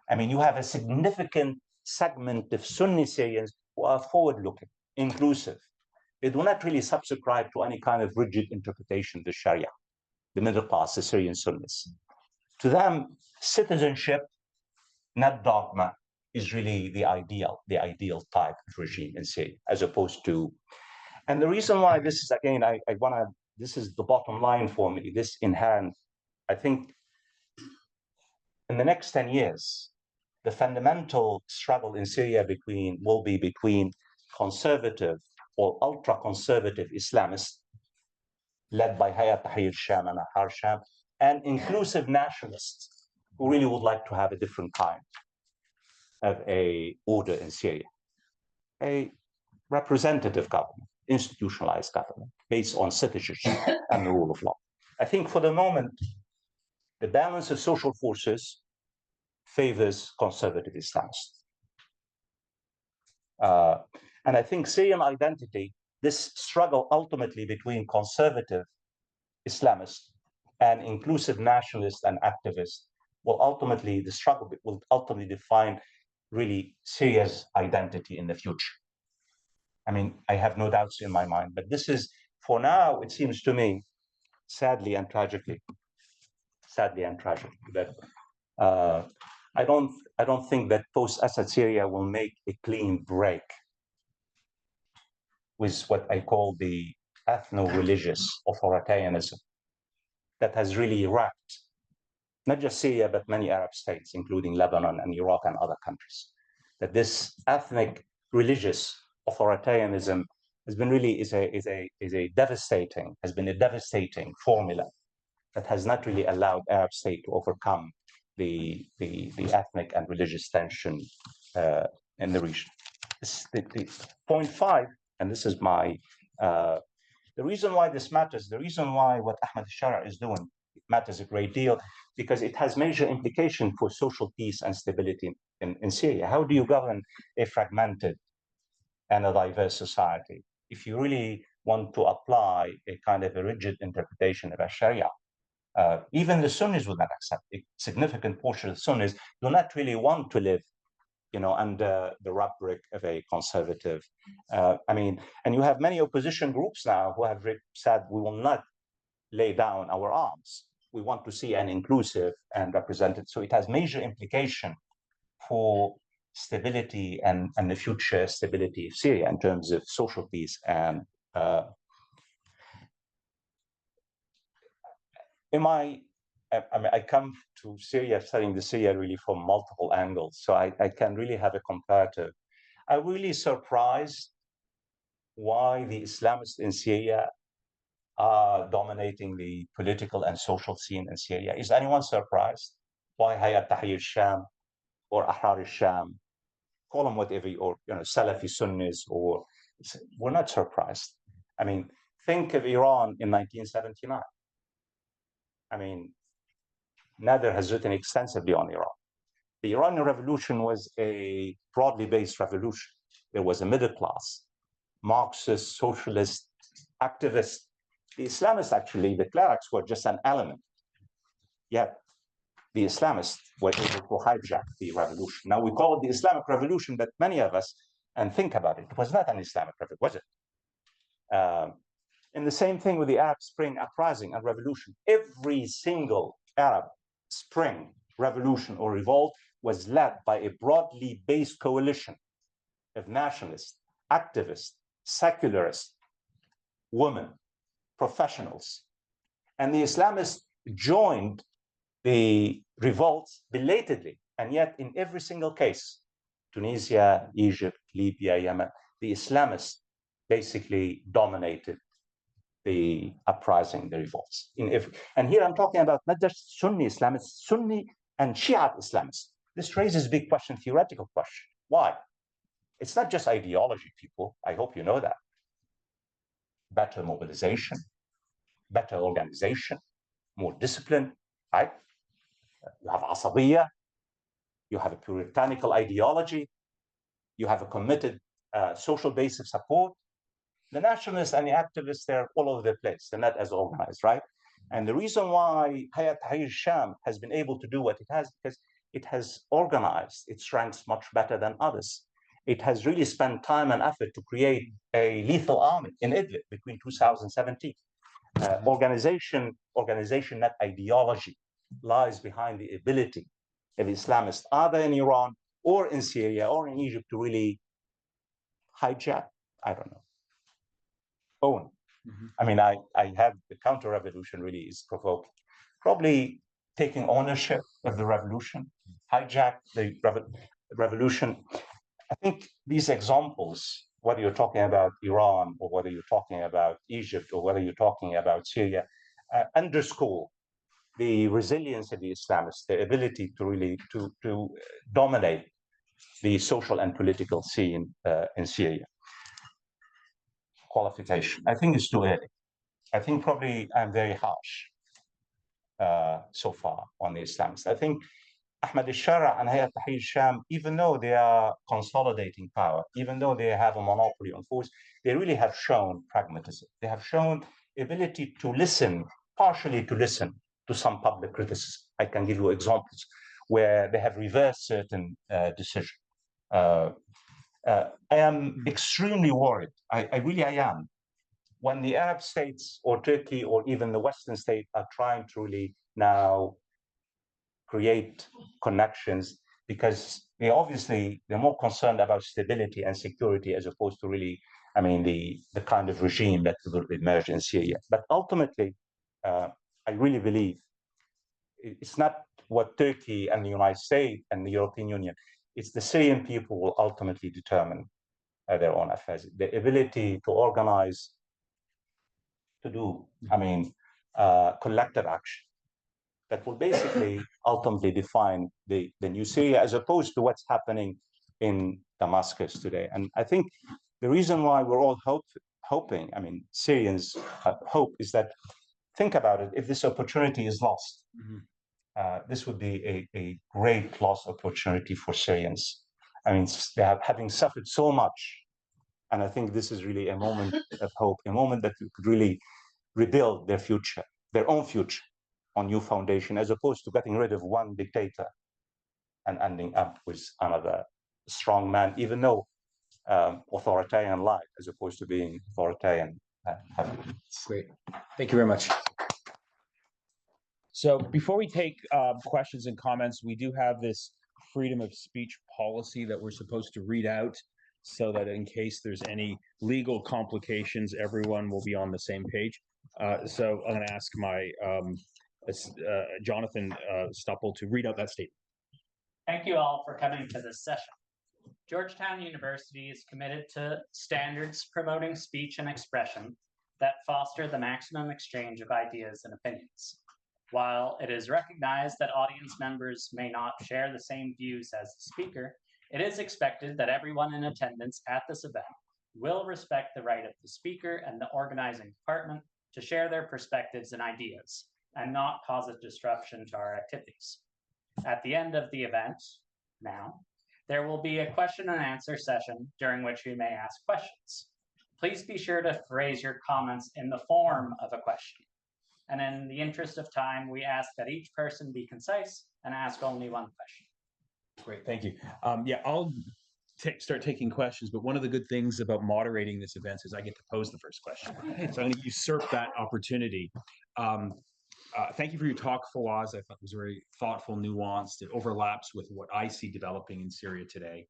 You have a significant segment of Sunni Syrians who are forward-looking, inclusive. They do not really subscribe to any kind of rigid interpretation of the Sharia, the middle class, the Syrian Sunnis. To them, citizenship, not dogma, is really the ideal type of regime in Syria, as opposed to. And the reason why this is, again, this is the bottom line for me, this inherent, I think, in the next 10 years, the fundamental struggle in Syria will be between conservative or ultra-conservative Islamists, led by Hay'at Tahrir Sham and al-Sham, and inclusive nationalists who really would like to have a different kind of a order in Syria. A representative government, institutionalized government, based on citizenship and the rule of law. I think for the moment, the balance of social forces favors conservative Islamists. And I think Syrian identity, this struggle ultimately between conservative Islamists and inclusive nationalists and activists the struggle will ultimately define really Syria's identity in the future. I have no doubts in my mind, but this is, for now, it seems to me, sadly and tragically, that I don't think that post-Assad Syria will make a clean break with what I call the ethno-religious authoritarianism that has really wrapped not just Syria, but many Arab states, including Lebanon and Iraq and other countries. That this ethnic religious authoritarianism has been really has been a devastating formula that has not really allowed Arab states to overcome the ethnic and religious tension in the region. The point 5, and this is my the reason why this matters, the reason why what Ahmed al-Sharaa is doing matters a great deal, because it has major implication for social peace and stability in Syria. How do you govern a fragmented and a diverse society if you really want to apply a kind of a rigid interpretation of al-Sharia? Even the Sunnis would not accept. A significant portion of the Sunnis do not really want to live, under the rubric of a conservative. And you have many opposition groups now who have said we will not lay down our arms. We want to see an inclusive and represented. So it has major implication for stability and the future stability of Syria in terms of social peace and I come to Syria, studying the Syria really from multiple angles, so I can really have a comparative. I'm really surprised why the Islamists in Syria are dominating the political and social scene in Syria. Is anyone surprised why Hay'at Tahrir al-Sham or Ahrar al-Sham, call them whatever, or Salafi-Sunnis, or we're not surprised. I mean, think of Iran in 1979. I mean, Nader has written extensively on Iran. The Iranian Revolution was a broadly based revolution. There was a middle class, Marxist, socialist, activist. The Islamists, actually, the clerics were just an element. Yet the Islamists were able to hijack the revolution. Now we call it the Islamic Revolution, but many of us, and think about it, it was not an Islamic revolution, was it? And the same thing with the Arab Spring uprising and revolution. Every single Arab Spring revolution or revolt was led by a broadly based coalition of nationalists, activists, secularists, women, professionals. And the Islamists joined the revolts belatedly. And yet, in every single case, Tunisia, Egypt, Libya, Yemen, the Islamists basically dominated the uprising, the revolts. And here I'm talking about not just Sunni Islamists, Sunni and Shia Islamists. This raises a big question, theoretical question. Why? It's not just ideology, people. I hope you know that. Better mobilization, better organization, more discipline, right? You have asabiyya, you have a puritanical ideology, you have a committed social base of support. The nationalists and the activists, they're all over the place. They're not as organized, right? And the reason why Hay'at Tahrir al-Sham has been able to do what it has, because it has organized its ranks much better than others. It has really spent time and effort to create a lethal army in Idlib between 2017. Organization, not ideology, lies behind the ability of Islamists, either in Iran or in Syria or in Egypt, to really hijack, I don't know, own. I mean, I have the counter-revolution really is provoking. Probably taking ownership of the revolution, hijack the revolution. I think these examples, whether you're talking about Iran or whether you're talking about Egypt or whether you're talking about Syria, underscore the resilience of the Islamists, their ability to really to dominate the social and political scene in Syria. Qualification. I think it's too early. I think probably I'm very harsh so far on the Islamists. I think Ahmed al-Sharaa and Hay'at Tahrir al-Sham, even though they are consolidating power, even though they have a monopoly on force, they really have shown pragmatism. They have shown ability to listen, partially to listen to some public criticism. I can give you examples where they have reversed certain decisions. I am extremely worried. I really am. When the Arab states or Turkey or even the Western state are trying to really now create connections, because they're more concerned about stability and security as opposed to really, I mean, the kind of regime that will emerge in Syria. But ultimately, I really believe it's not what Turkey and the United States and the European Union, it's the Syrian people will ultimately determine their own affairs. The ability to organize, to do, I mean, collective action, that will basically ultimately define the new Syria, as opposed to what's happening in Damascus today. And I think the reason why we're all hoping, I mean, Syrians hope, is that, think about it, if this opportunity is lost, this would be a great lost opportunity for Syrians. I mean, they have having suffered so much. And I think this is really a moment of hope, a moment that we could really rebuild their future, their own future, on new foundation, as opposed to getting rid of one dictator and ending up with another strong man, even though authoritarian life, as opposed to being authoritarian. Great. Thank you very much. So before we take questions and comments, we do have this freedom of speech policy that we're supposed to read out, so that in case there's any legal complications, everyone will be on the same page. So I'm going to ask my Jonathan Stupple to read out that statement. Thank you all for coming to this session. Georgetown University is committed to standards promoting speech and expression that foster the maximum exchange of ideas and opinions. While it is recognized that audience members may not share the same views as the speaker, it is expected that everyone in attendance at this event will respect the right of the speaker and the organizing department to share their perspectives and ideas, and not cause a disruption to our activities. At the end of the event, now, there will be a question and answer session during which you may ask questions. Please be sure to phrase your comments in the form of a question. And in the interest of time, we ask that each person be concise and ask only one question. Great, thank you. Yeah, I'll start taking questions, but one of the good things about moderating this event is I get to pose the first question. So I'm going to usurp that opportunity. Thank you for your talk, Fawaz. I thought it was very thoughtful, nuanced. It overlaps with what I see developing in Syria today.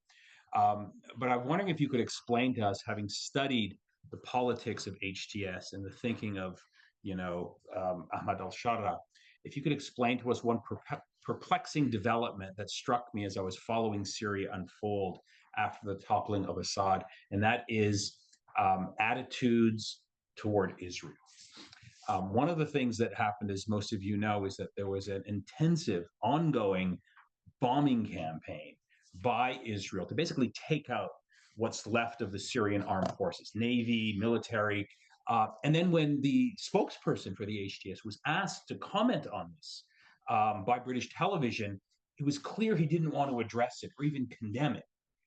But I'm wondering if you could explain to us, having studied the politics of HTS and the thinking of, Ahmed al-Sharaa, if you could explain to us one perplexing development that struck me as I was following Syria unfold after the toppling of Assad, and that is attitudes toward Israel. One of the things that happened, as most of you know, is that there was an intensive, ongoing bombing campaign by Israel to basically take out what's left of the Syrian armed forces, navy, military. And then when the spokesperson for the HTS was asked to comment on this by British television, it was clear he didn't want to address it or even condemn it.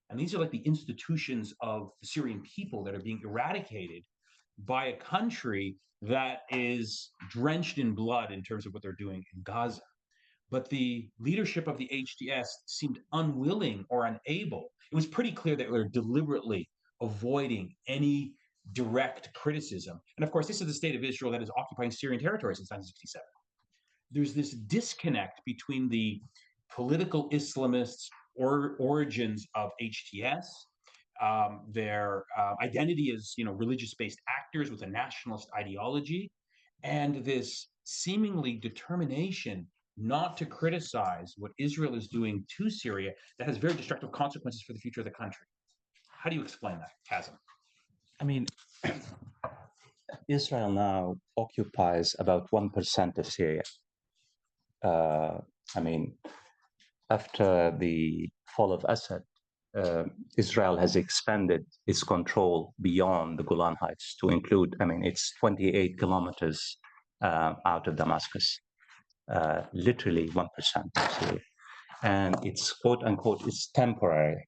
And these are like the institutions of the Syrian people that are being eradicated by a country that is drenched in blood in terms of what they're doing in Gaza. But the leadership of the HTS seemed unwilling or unable. It was pretty clear that they were deliberately avoiding any direct criticism. And of course, this is the state of Israel that is occupying Syrian territory since 1967. There's this disconnect between the political Islamists' origins of HTS, their identity as religious-based actors with a nationalist ideology, and this seemingly determination not to criticize what Israel is doing to Syria that has very destructive consequences for the future of the country. How do you explain that chasm? I mean, Israel now occupies about 1% of Syria. I mean, after the fall of Assad, Israel has expanded its control beyond the Golan Heights to include, it's 28 kilometers out of Damascus, literally 1% of Syria. And it's, quote unquote, it's temporary.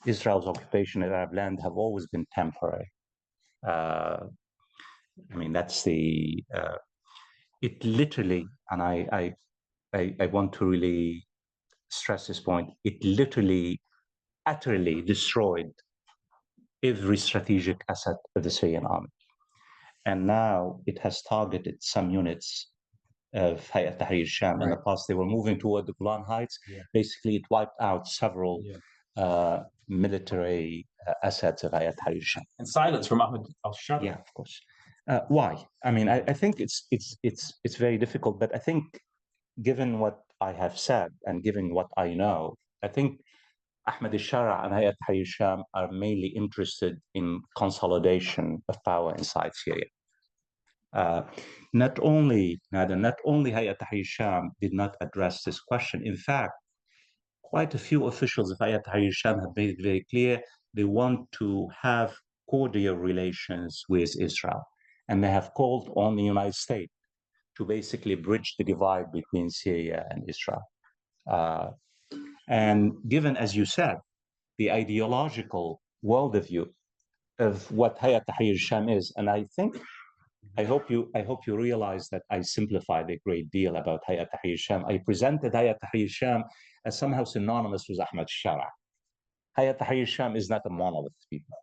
Israel's occupation of Arab land have always been temporary. That's the, it literally, and I want to really stress this point, it literally, utterly destroyed every strategic asset of the Syrian army. And now it has targeted some units of Hay'at Tahrir al-Sham. In the past, they were moving toward the Golan Heights. Yeah. Basically, it wiped out several military assets of Hay'at Tahrir al-Sham. And silence from Ahmed al-Sharaa. Yeah, of course. Why? I think it's very difficult, but I think given what I have said and given what I know, I think Ahmed al-Sharaa and Hay'at Tahrir al-Sham are mainly interested in consolidation of power inside Syria. Not only Hay'at Tahrir Sham did not address this question. In fact, quite a few officials of Hay'at Tahrir Sham have made it very clear they want to have cordial relations with Israel, and they have called on the United States to basically bridge the divide between Syria and Israel. And given, as you said, the ideological worldview of what Hay'at Tahrir Sham is, and I hope you realize that I simplified a great deal about Hay'at Tahrir Sham. I presented Hay'at Tahrir Sham as somehow synonymous with Ahmed al-Sharaa. Hay'at Tahrir Sham is not a monolith, people.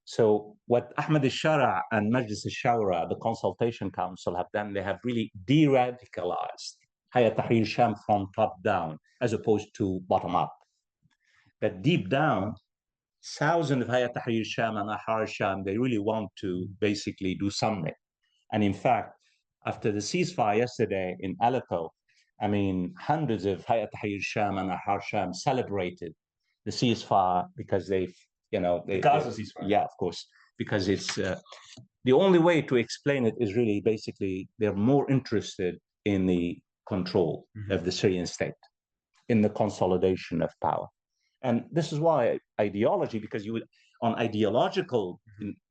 So what Ahmed al-Sharaa and Majlis al-Shawra, the consultation council, have done, they have really de-radicalized Hay'at Tahrir Sham from top down, as opposed to bottom up. That deep down, thousands of Hay'at Tahrir Sham and Ahrar Sham, they really want to basically do something. And in fact, after the ceasefire yesterday in Aleppo, I mean, hundreds of Hay'at Tahrir Sham and Ahrar Sham celebrated the ceasefire because they've, the Gaza ceasefire. Yeah, of course, because it's the only way to explain it is really basically they're more interested in the control of the Syrian state, in the consolidation of power. And this is why ideology, because you would, on ideological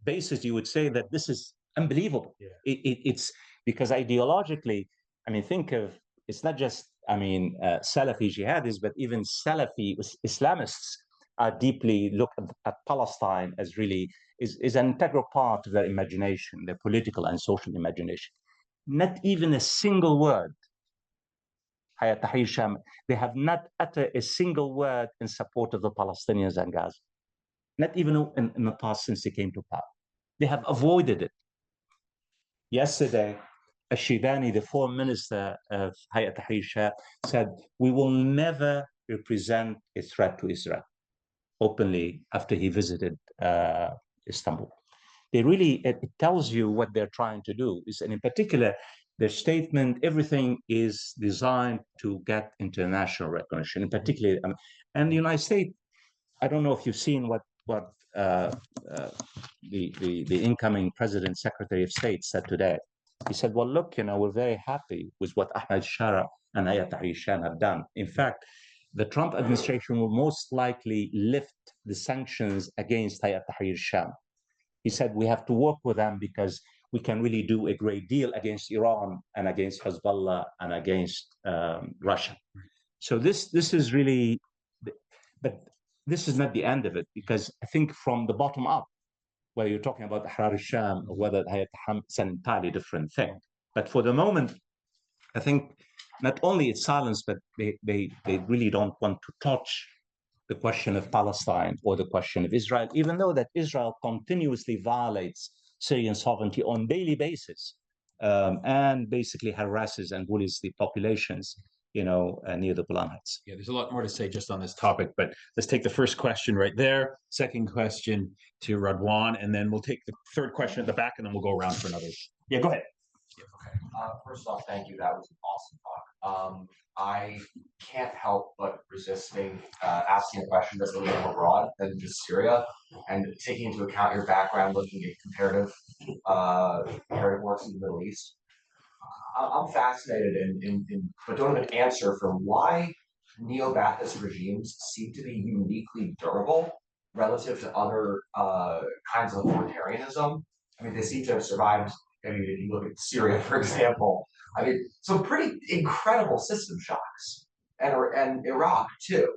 basis, you would say that this is unbelievable. Yeah. It's because ideologically, I mean, think of, it's not just, Salafi jihadis, but even Salafi Islamists are deeply look at Palestine as really is an integral part of their imagination, their political and social imagination. Not even a single word, Hay'at Tahrir Sham, they have not uttered a single word in support of the Palestinians and Gaza. Not even in the past since they came to power. They have avoided it. Yesterday, al-Shibani, the foreign minister of Hay'at Tahrir Sham, said, we will never represent a threat to Israel, openly, after he visited Istanbul. They really, it tells you what they're trying to do. And in particular, their statement, everything is designed to get international recognition, in particular, and the United States. I don't know if you've seen what the incoming President, Secretary of State said today. He said, well, look, we're very happy with what Ahmed al-Sharaa and Hay'at Tahrir Sham have done. In fact, the Trump administration will most likely lift the sanctions against Hay'at Tahrir Sham. He said, we have to work with them because we can really do a great deal against Iran and against Hezbollah and against Russia. So this is really, but this is not the end of it, because I think from the bottom up, whether you're talking about Ahrar al-Sham or whether Hayat Tahrir, it's an entirely different thing. But for the moment, I think not only it's silence, but they really don't want to touch the question of Palestine or the question of Israel, even though that Israel continuously violates Syrian sovereignty on a daily basis, and basically harasses and bullies the populations, near the Golan Heights. Yeah, there's a lot more to say just on this topic, but let's take the first question right there. Second question to Radwan, and then we'll take the third question at the back, and then we'll go around for another. Yeah, go ahead. Okay. First off, thank you. That was an awesome talk. I can't help but resisting asking a question that's a little more broad than just Syria, and taking into account your background looking at comparative works in the Middle East. I'm fascinated but don't have an answer for why neo-Ba'athist regimes seem to be uniquely durable relative to other kinds of authoritarianism. I mean, they seem to have survived. I mean, if you look at Syria, for example, I mean, some pretty incredible system shocks, and Iraq too.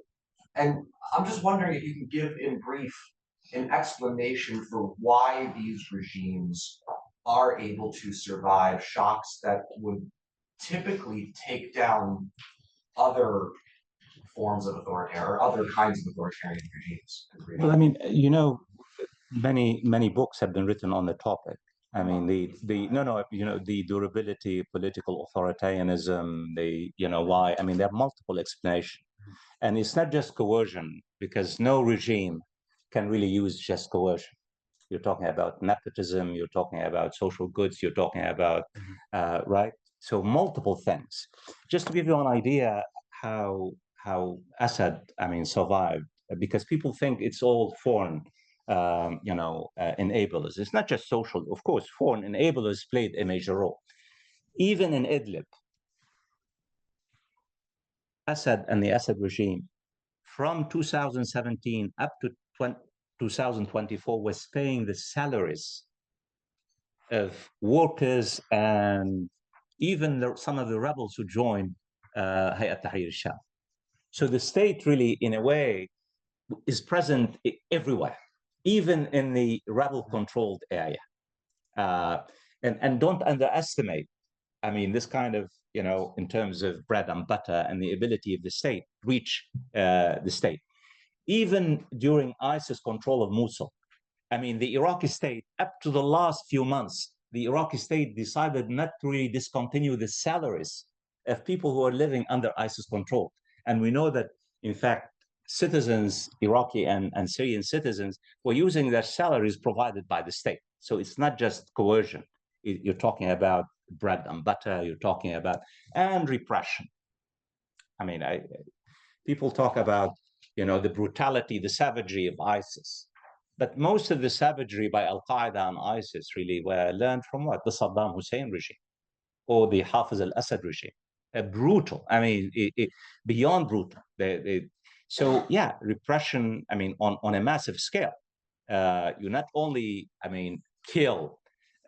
And I'm just wondering if you can give in brief an explanation for why these regimes are able to survive shocks that would typically take down other forms of authoritarian or other kinds of authoritarian regimes. Well, I mean, many books have been written on the topic. I mean, the durability, political authoritarianism, why. I mean, there are multiple explanations. And it's not just coercion, because no regime can really use just coercion. You're talking about nepotism, you're talking about social goods, you're talking about, right? So multiple things. Just to give you an idea how Assad, survived, because people think it's all foreign. enablers. It's not just social. Of course, foreign enablers played a major role. Even in Idlib, Assad and the Assad regime, from 2017 up to 2024, was paying the salaries of workers and even some of the rebels who joined Hay'at Tahrir al-Sham. So the state really, in a way, is present everywhere, even in the rebel-controlled area. And don't underestimate, I mean, this kind of, in terms of bread and butter and the ability of the state reach the state. Even during ISIS control of Mosul, I mean, the Iraqi state, up to the last few months, the Iraqi state decided not to really discontinue the salaries of people who are living under ISIS control. And we know that, in fact, citizens, Iraqi and Syrian citizens, were using their salaries provided by the state. So it's not just coercion. You're talking about bread and butter, you're talking about, and repression. I mean, people talk about, the brutality, the savagery of ISIS. But most of the savagery by Al-Qaeda and ISIS really were learned from what? The Saddam Hussein regime or the Hafiz al-Assad regime. Brutal, I mean, beyond brutal. So yeah, repression, I mean, on a massive scale. You not only, I mean, kill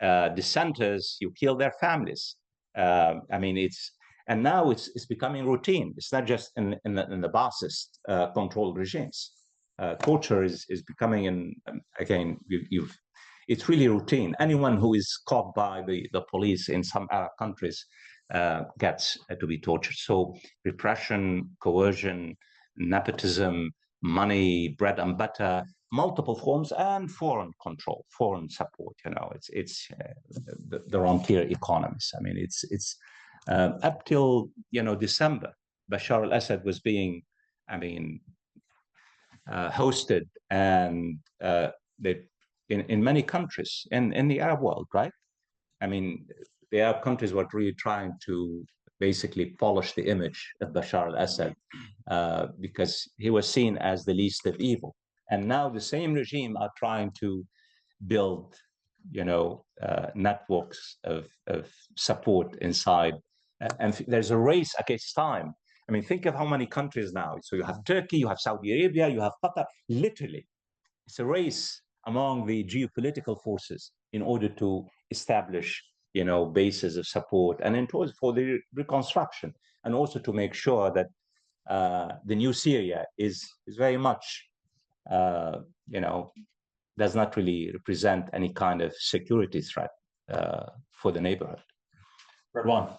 dissenters, you kill their families. I mean, and now it's becoming routine. It's not just in the Ba'athist controlled regimes. Torture is becoming, again, it's really routine. Anyone who is caught by the police in some Arab countries gets to be tortured. So repression, coercion, nepotism, money, bread and butter, multiple forms, and foreign control, foreign support. It's the rentier economies. I mean, it's up till December, Bashar al-Assad was being, I mean, hosted and in many countries in the Arab world, right? I mean, the Arab countries were really trying to basically polish the image of Bashar al-Assad because he was seen as the least of evil. And now the same regime are trying to build, networks of support inside. And there's a race against time. I mean, think of how many countries now. So you have Turkey, you have Saudi Arabia, you have Qatar. Literally, it's a race among the geopolitical forces in order to establish, bases of support and for the reconstruction, and also to make sure that the new Syria is very much, does not really represent any kind of security threat for the neighborhood. Redwan.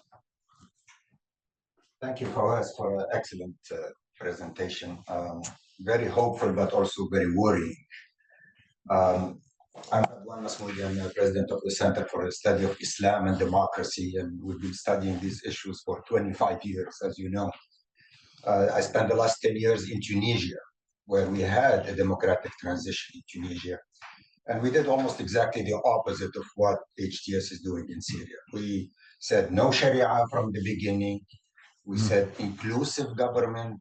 Thank you, Fawaz, for an excellent presentation. Very hopeful, but also very worrying. I'm Redwan Masmoudi, president of the Center for the Study of Islam and Democracy, and we've been studying these issues for 25 years, as you know. I spent the last 10 years in Tunisia, where we had a democratic transition in Tunisia. And we did almost exactly the opposite of what HTS is doing in Syria. We said no Sharia from the beginning. We said inclusive government,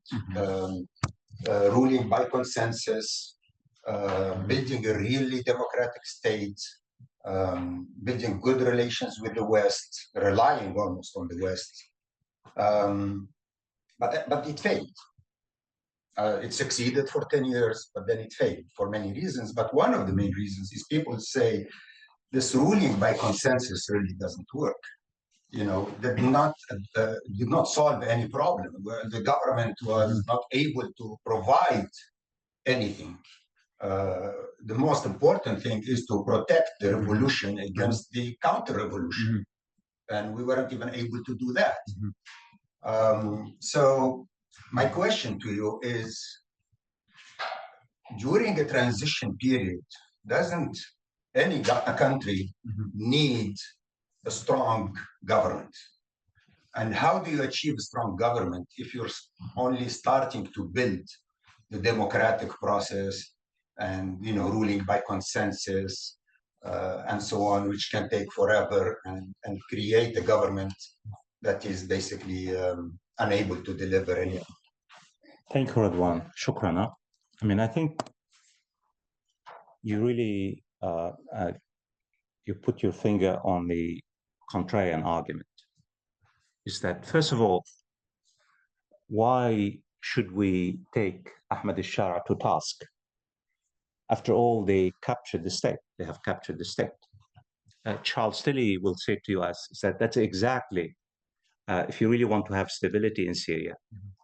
ruling by consensus, building a really democratic state, building good relations with the West, relying almost on the West. But it failed. It succeeded for 10 years, but then it failed for many reasons. But one of the main reasons is people say this ruling by consensus really doesn't work. Did not solve any problem. The government was not able to provide anything. The most important thing is to protect the revolution against the counter-revolution. And we weren't even able to do that. So my question to you is, during a transition period, doesn't any country need a strong government? And how do you achieve a strong government if you're only starting to build the democratic process and ruling by consensus and so on, which can take forever, and create a government that is basically unable to deliver anything? Thank you, Redwan. Shukran. I mean, I think you really you put your finger on the contrarian argument. Is that, first of all, why should we take Ahmed al-Sharaa to task? After all, they captured the state. They have captured the state. Charles Tilly will say to us that that's exactly, if you really want to have stability in Syria,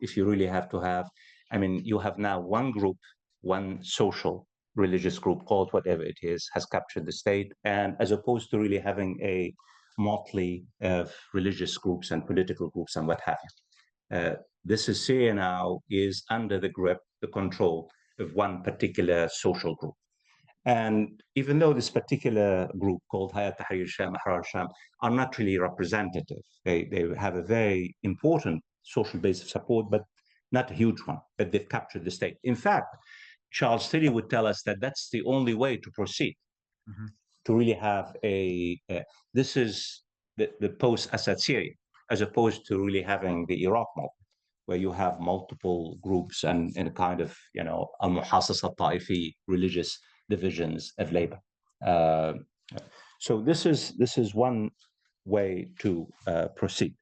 if you really have to have, I mean, you have now one group, one social religious group, called whatever it is, has captured the state, and as opposed to really having a motley of religious groups and political groups and what have you. This is Syria now is under the grip, the control of one particular social group. And even though this particular group called Hay'at Tahrir al-Sham, al-Sham, are not really representative, they have a very important social base of support, but not a huge one, but they've captured the state. In fact, Charles Tilly would tell us that that's the only way to proceed, to really have this is the post-Assad Syria, as opposed to really having the Iraq model, where you have multiple groups and a kind of, al-Muhassasa al-Taifi, religious divisions of labor. So this is one way to proceed.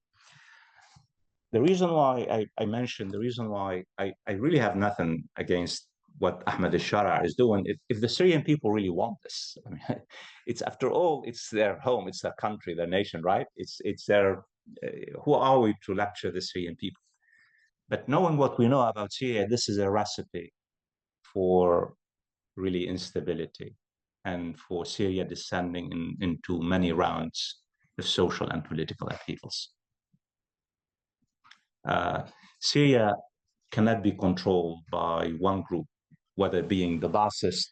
The reason why I mentioned, the reason why I really have nothing against what Ahmed al-Sharaa is doing, if the Syrian people really want this, I mean, it's, after all, it's their home, it's their country, their nation, right? It's their, who are we to lecture the Syrian people? But knowing what we know about Syria, this is a recipe for really instability and for Syria descending into many rounds of social and political upheavals. Syria cannot be controlled by one group, whether being the Ba'athist,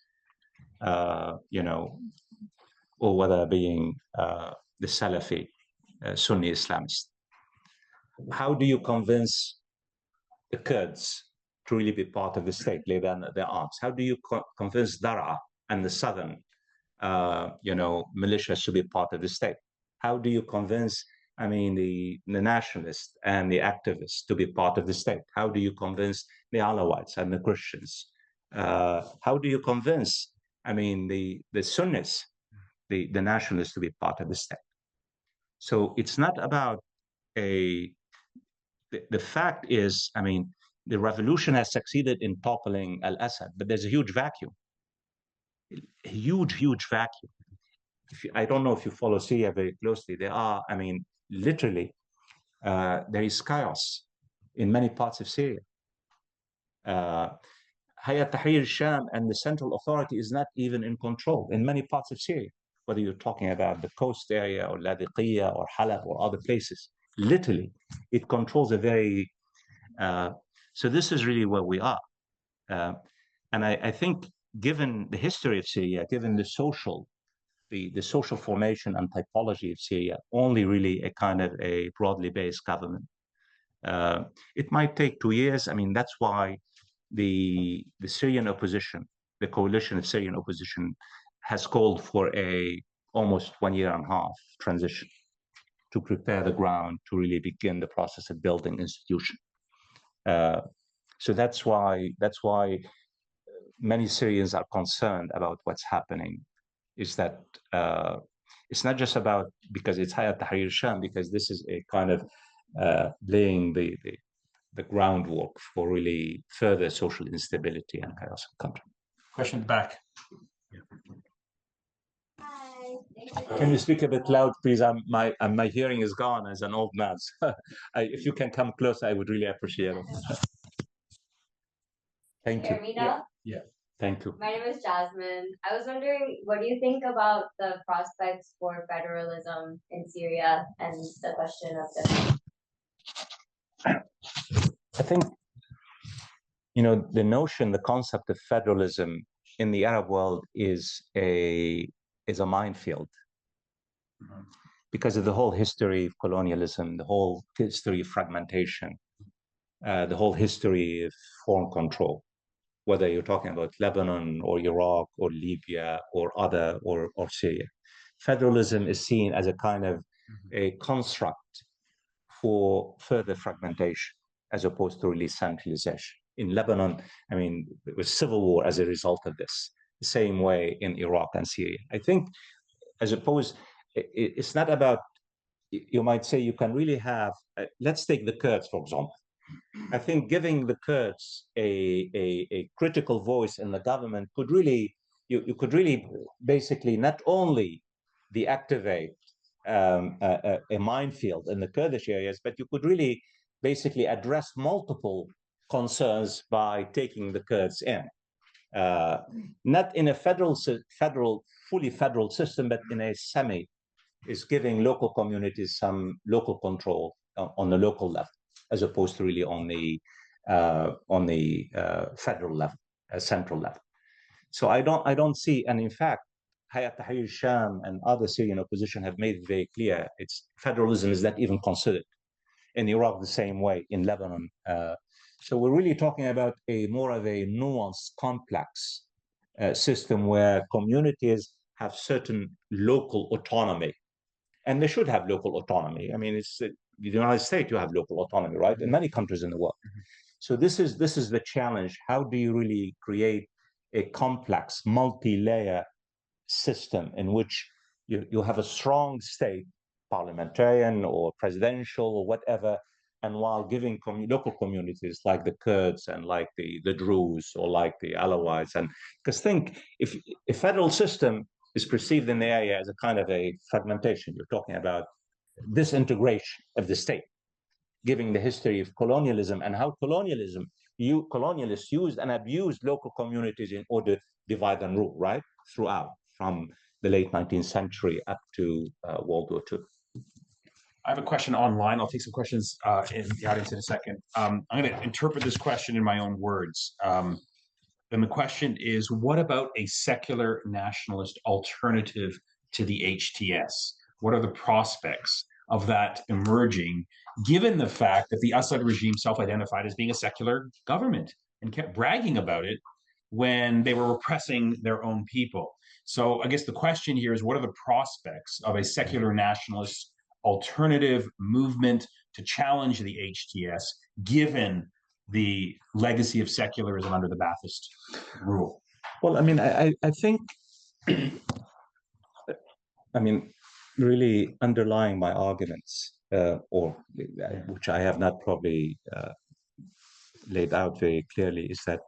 or whether being the Salafi, Sunni Islamist. How do you convince the Kurds to really be part of the state, lay down their arms? How do you convince Daraa and the southern, militias to be part of the state? How do you convince, the nationalists and the activists to be part of the state? How do you convince the Alawites and the Christians? How do you convince, the Sunnis, the nationalists to be part of the state? So it's not about the fact is, the revolution has succeeded in toppling al-Assad, but there's a huge vacuum, a huge vacuum. I don't know if you follow Syria very closely. There are, literally, there is chaos in many parts of Syria. Hay'at Tahrir al-Sham and the central authority is not even in control in many parts of Syria, whether you're talking about the coast area or Ladiqiyya or Halab or other places. Literally, it controls a very, so this is really where we are. And I think, given the history of Syria, given the social formation and typology of Syria, only really a kind of a broadly based government. It might take 2 years. That's why the Syrian opposition, the coalition of Syrian opposition, has called for a almost 1.5 year transition to prepare the ground to really begin the process of building institution. So that's why many Syrians are concerned about what's happening. Is that it's not just about because it's Hay'at Tahrir al-Sham, because this is a kind of laying the groundwork for really further social instability and chaos in the country. Question at the back. Hi. Can you speak a bit loud, please? My hearing is gone as an old man. If you can come close, I would really appreciate it. Thank you. Hear me now? Yeah. Thank you. My name is Jasmine. I was wondering, what do you think about the prospects for federalism in Syria and the question of the... I think, the notion, the concept of federalism in the Arab world is a minefield, because of the whole history of colonialism, the whole history of fragmentation, the whole history of foreign control, whether you're talking about Lebanon or Iraq or Libya or Syria. Federalism is seen as a kind of a construct for further fragmentation, as opposed to really centralization. In Lebanon, there was civil war as a result of this. the same way in Iraq and Syria. I think, as opposed, it's not about, you might say you can really have, let's take the Kurds, for example. I think giving the Kurds a critical voice in the government could really, you could really basically not only deactivate a minefield in the Kurdish areas, but you could really basically address multiple concerns by taking the Kurds in. Not in a fully federal system, but in a semi, is giving local communities some local control on the local level, as opposed to really on the federal level, central level. So I don't see, and in fact, Hay'at Tahrir al-Sham and other Syrian opposition have made it very clear federalism is not even considered. In Iraq, the same way, in Lebanon. So we're really talking about more of a nuanced, complex system where communities have certain local autonomy, and they should have local autonomy. I mean, it's the United States, you have local autonomy, right? In many countries in the world. So this is the challenge. How do you really create a complex, multi-layer system in which you have a strong state, parliamentarian or presidential or whatever, and while giving local communities like the Kurds and like the Druze or like the Alawites, and because think if a federal system is perceived in the area as a kind of a fragmentation, you're talking about disintegration of the state, giving the history of colonialism and how colonialists used and abused local communities in order to divide and rule, right, throughout, from the late 19th century up to World War II. I have a question online. I'll take some questions in the audience in a second. I'm going to interpret this question in my own words. And the question is, what about a secular nationalist alternative to the HTS? What are the prospects of that emerging, given the fact that the Assad regime self-identified as being a secular government and kept bragging about it when they were repressing their own people? So I guess the question here is, what are the prospects of a secular nationalist alternative movement to challenge the HTS, given the legacy of secularism under the Ba'athist rule? Well, I mean, I think, I mean, really underlying my arguments, which I have not probably laid out very clearly, is that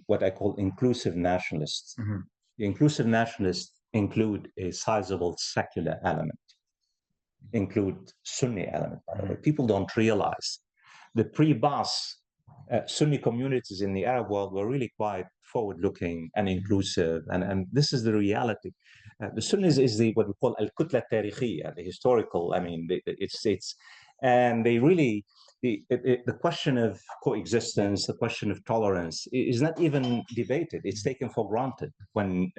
what I call inclusive nationalists. Mm-hmm. The inclusive nationalists include a sizable secular element, include Sunni element, by the way. People don't realize the pre-Ba'ath Sunni communities in the Arab world were really quite forward-looking and inclusive, and this is the reality. The Sunnis is what we call al-Kutla Tarikhiyya, the historical. I mean, and they really the question of coexistence, the question of tolerance is not even debated. It's taken for granted when.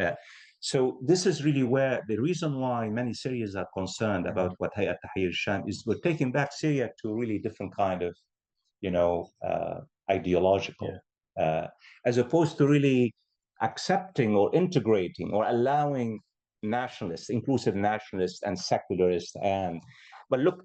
So this is really where the reason why many Syrians are concerned about what Hay'at Tahrir al-Sham is. We're taking back Syria to a really different kind of, ideological, as opposed to really accepting or integrating or allowing nationalists, inclusive nationalists and secularists. But look,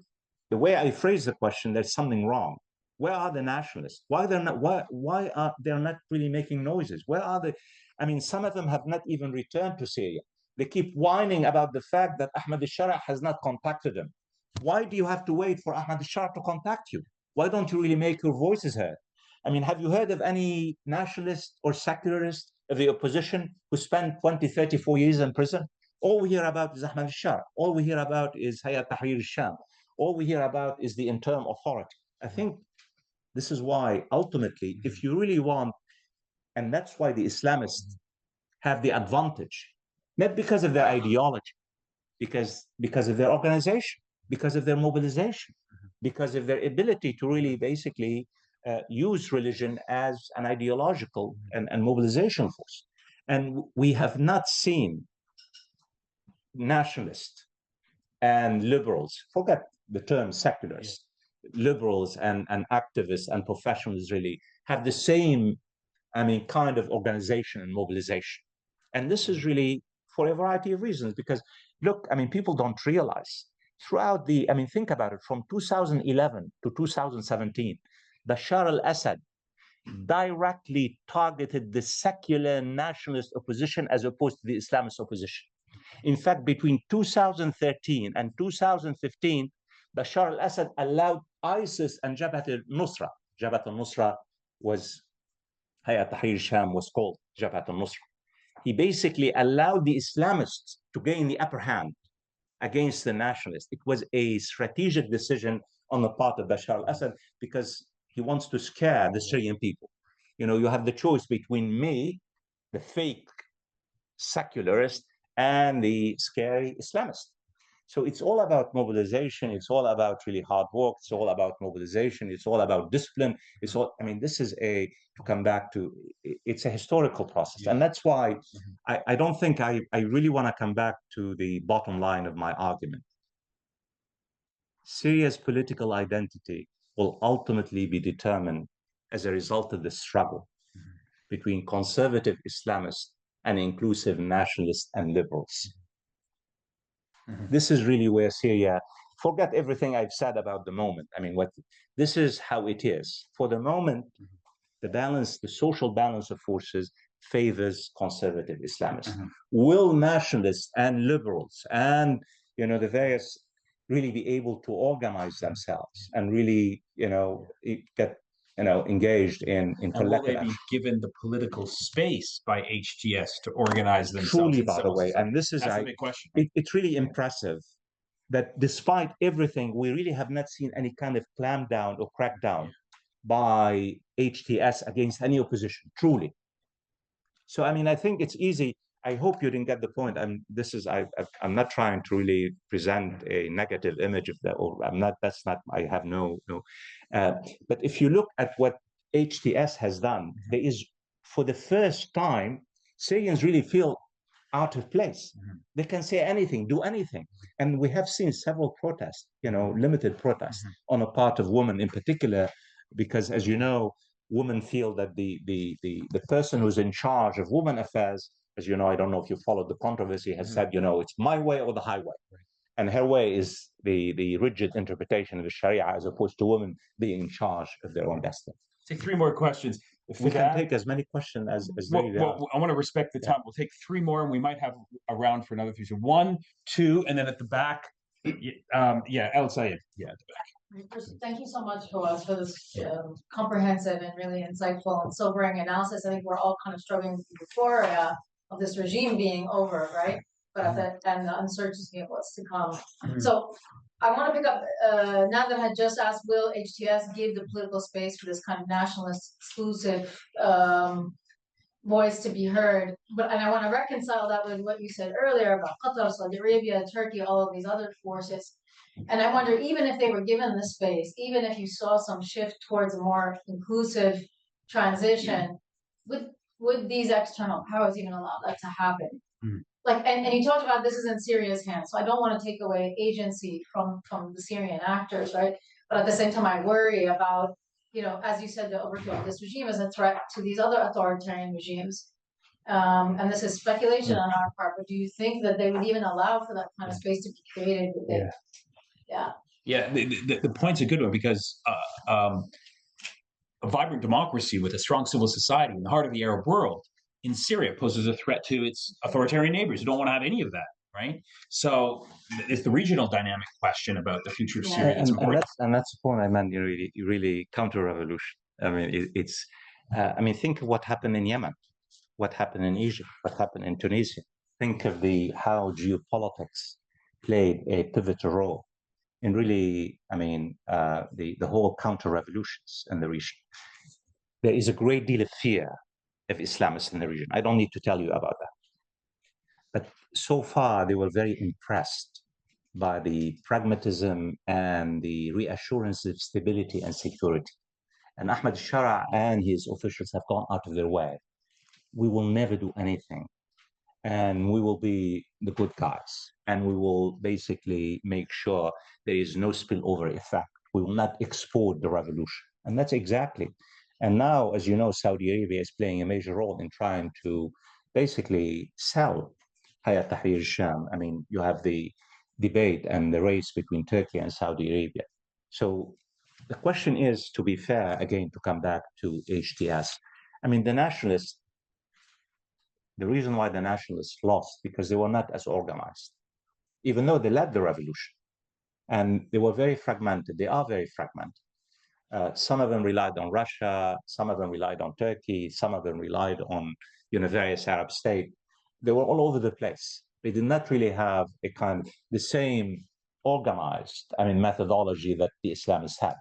the way I phrase the question, there's something wrong. Where are the nationalists? Why are they not really making noises? Where are they? I mean, some of them have not even returned to Syria. They keep whining about the fact that Ahmed al-Sharaa has not contacted them. Why do you have to wait for Ahmed al-Sharaa to contact you? Why don't you really make your voices heard? I mean, have you heard of any nationalist or secularist of the opposition who spent 20, 34 years in prison? All we hear about is Ahmed al-Sharaa. All we hear about is Hay'at Tahrir al-Sham. All we hear about is the interim authority. I think this is why, ultimately, if you really want, and that's why the Islamists have the advantage, not because of their ideology, because of their organization, because of their mobilization, because of their ability to really basically use religion as an ideological and mobilization force. And we have not seen nationalists and liberals, forget the term secularists, liberals and activists and professionals really have the same, kind of organization and mobilization. And this is really for a variety of reasons, because look, people don't realize throughout think about it, from 2011 to 2017, Bashar al-Assad directly targeted the secular nationalist opposition as opposed to the Islamist opposition. In fact, between 2013 and 2015, Bashar al-Assad allowed ISIS and Jabhat al-Nusra. Jabhat al-Nusra was, Hay'at Tahrir al-Sham was called Jabhat al-Nusra. He basically allowed the Islamists to gain the upper hand against the nationalists. It was a strategic decision on the part of Bashar al-Assad because he wants to scare the Syrian people. You know, you have the choice between me, the fake secularist, and the scary Islamist. So it's all about mobilization. It's all about really hard work. It's all about mobilization. It's all about discipline. It's all, I mean, this is to come back to, it's a historical process. And that's why I don't think I really want to come back to the bottom line of my argument. Syria's political identity will ultimately be determined as a result of the struggle between conservative Islamists and inclusive nationalists and liberals. This is really where Syria, forget everything I've said about the moment. I mean, this is how it is. For the moment, the social balance of forces favors conservative Islamists. Will nationalists and liberals and, you know, the various really be able to organize themselves and really, you know, get, you know, engaged in collective action? Will they be given the political space by HTS to organize themselves? Truly, by the way, and this is a big question. It's really impressive that despite everything, we really have not seen any kind of clampdown or crackdown by HTS against any opposition, truly. So, I mean, I think it's easy. I hope you didn't get the point. I'm not trying to really present a negative image of that, or that's not, I have no. But if you look at what HTS has done, there is, for the first time, Syrians really feel out of place. They can say anything, do anything. And we have seen several protests, you know, limited protests on the part of women in particular, because as you know, women feel that the person who's in charge of women affairs, as you know, I don't know if you followed the controversy, has said, you know, it's my way or the highway. And her way is the rigid interpretation of the Sharia, as opposed to women being in charge of their own destiny. Take three more questions. We can take as many questions as well, I want to respect the time. We'll take three more, and we might have a round for another three. So 1, 2, and then at the back, El Sayed. Yeah, at the back. First, thank you so much, Fawaz, for this comprehensive and really insightful and sobering analysis. I think we're all kind of struggling with the euphoria of this regime being over, right? But and the uncertainty of what's to come. So I want to pick up, Nader had just asked, will HTS give the political space for this kind of nationalist exclusive voice to be heard? And I want to reconcile that with what you said earlier about Qatar, Saudi Arabia, Turkey, all of these other forces. And I wonder, even if they were given the space, even if you saw some shift towards a more inclusive transition, would these external powers even allow that to happen? Like, and you talked about this is in Syria's hands, so I don't want to take away agency from the Syrian actors, right? But at the same time, I worry about, you know, as you said, the overthrow of this regime is a threat to these other authoritarian regimes. And this is speculation on our part, but do you think that they would even allow for that kind of space to be created? The point's a good one, because a vibrant democracy with a strong civil society in the heart of the Arab world in Syria poses a threat to its authoritarian neighbors who don't want to have any of that, right? So it's the regional dynamic question about the future of Syria that's important. And that's the point I meant, really counter-revolution. I mean, think of what happened in Yemen, what happened in Egypt, what happened in Tunisia. Think of how geopolitics played a pivotal role in really, the whole counter-revolutions in the region. There is a great deal of fear of Islamists in the region. I don't need to tell you about that. But so far, they were very impressed by the pragmatism and the reassurance of stability and security. And Ahmed al-Sharaa and his officials have gone out of their way. We will never do anything. And we will be the good guys. And we will basically make sure there is no spillover effect. We will not export the revolution. And that's exactly. And now, as you know, Saudi Arabia is playing a major role in trying to basically sell Hay'at Tahrir al-Sham. I mean, you have the debate and the race between Turkey and Saudi Arabia. So the question is, to be fair, again, to come back to HTS, I mean, the nationalists, the reason why the nationalists lost, because they were not as organized, even though they led the revolution. And they were very fragmented. They are very fragmented. Some of them relied on Russia, some of them relied on Turkey, some of them relied on various Arab states. They were all over the place. They did not really have a kind of the same organized, methodology that the Islamists had.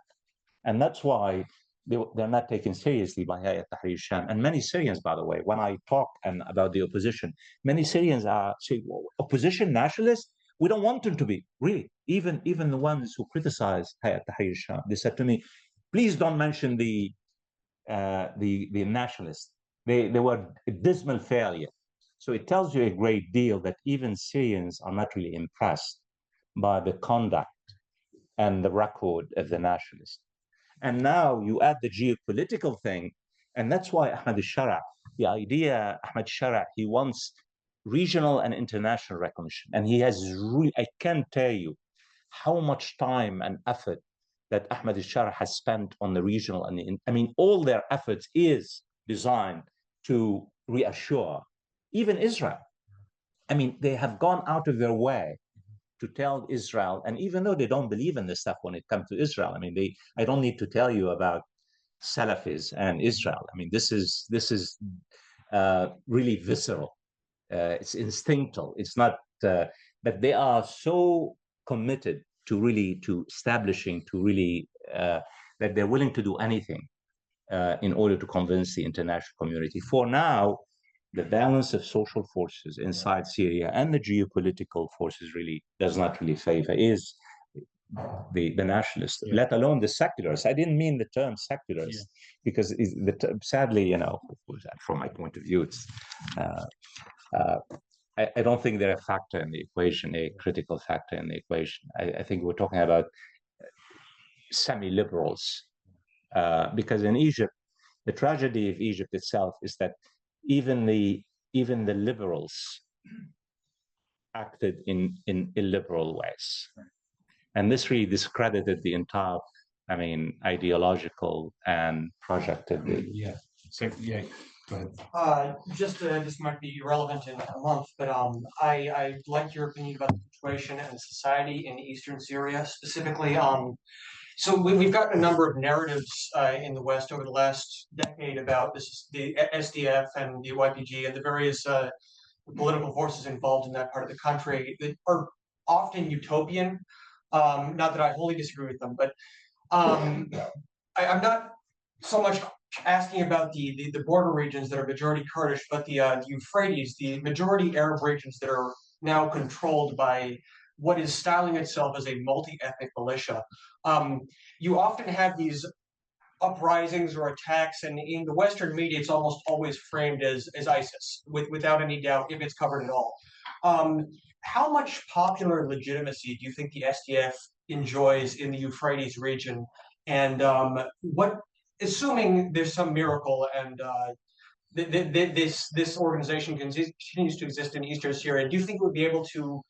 And that's why they're not taken seriously by Hay'at Tahrir al-Sham. And many Syrians, by the way, when I talk about the opposition, many Syrians are saying, well, opposition nationalists? We don't want them to be, really. Even the ones who criticize Hay'at Tahrir al-Sham, they said to me, please don't mention the nationalists. They were a dismal failure. So it tells you a great deal that even Syrians are not really impressed by the conduct and the record of the nationalists. And now you add the geopolitical thing, and that's why Ahmed al-Sharaa, the idea, Ahmed al-Sharaa, he wants regional and international recognition. And he has really, I can't tell you how much time and effort that Ahmed al-Sharaa has spent on the regional and all their efforts is designed to reassure even Israel. They have gone out of their way to tell Israel, and even though they don't believe in this stuff when it comes to Israel, I don't need to tell you about Salafis and Israel. This is really visceral. It's instinctual. It's not, but they are so committed to establishing, that they're willing to do anything in order to convince the international community. For now, the balance of social forces inside Syria and the geopolitical forces really does not really favor the nationalists, let alone the secularists. I didn't mean the term secularists, because sadly, from my point of view, it's I don't think they're a factor in the equation, a critical factor in the equation. I think we're talking about semi-liberals, because in Egypt, the tragedy of Egypt itself is that even the liberals acted in illiberal ways, and this really discredited the entire, ideological and project of the. So go ahead. This might be irrelevant in a month, but I like your opinion about the situation and society in eastern Syria, specifically. So we've got a number of narratives in the West over the last decade about the SDF and the YPG and the various political forces involved in that part of the country that are often utopian. Not that I wholly disagree with them, but I'm not so much asking about the border regions that are majority Kurdish, but the Euphrates, the majority Arab regions that are now controlled by what is styling itself as a multi-ethnic militia. You often have these uprisings or attacks, and in the Western media, it's almost always framed as ISIS, without any doubt, if it's covered at all. How much popular legitimacy do you think the SDF enjoys in the Euphrates region? And assuming there's some miracle and this organization continues to exist in Eastern Syria, do you think we'll be able to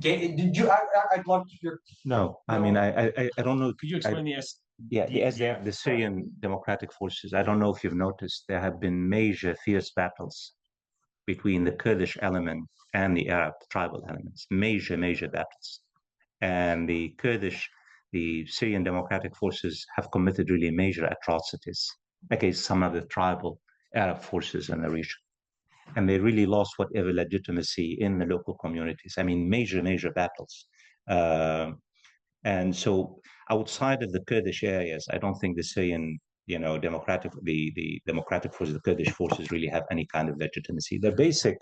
I'd love to hear. No, I don't know. Could you explain the SDF, the Syrian Democratic Forces? I don't know if you've noticed, there have been major fierce battles between the Kurdish element and the Arab tribal elements. Major battles. And the Syrian Democratic Forces have committed really major atrocities against some of the tribal Arab forces in the region. And they really lost whatever legitimacy in the local communities. Major battles. And so outside of the Kurdish areas, I don't think the Syrian, the Democratic Forces, the Kurdish forces really have any kind of legitimacy. They're basic.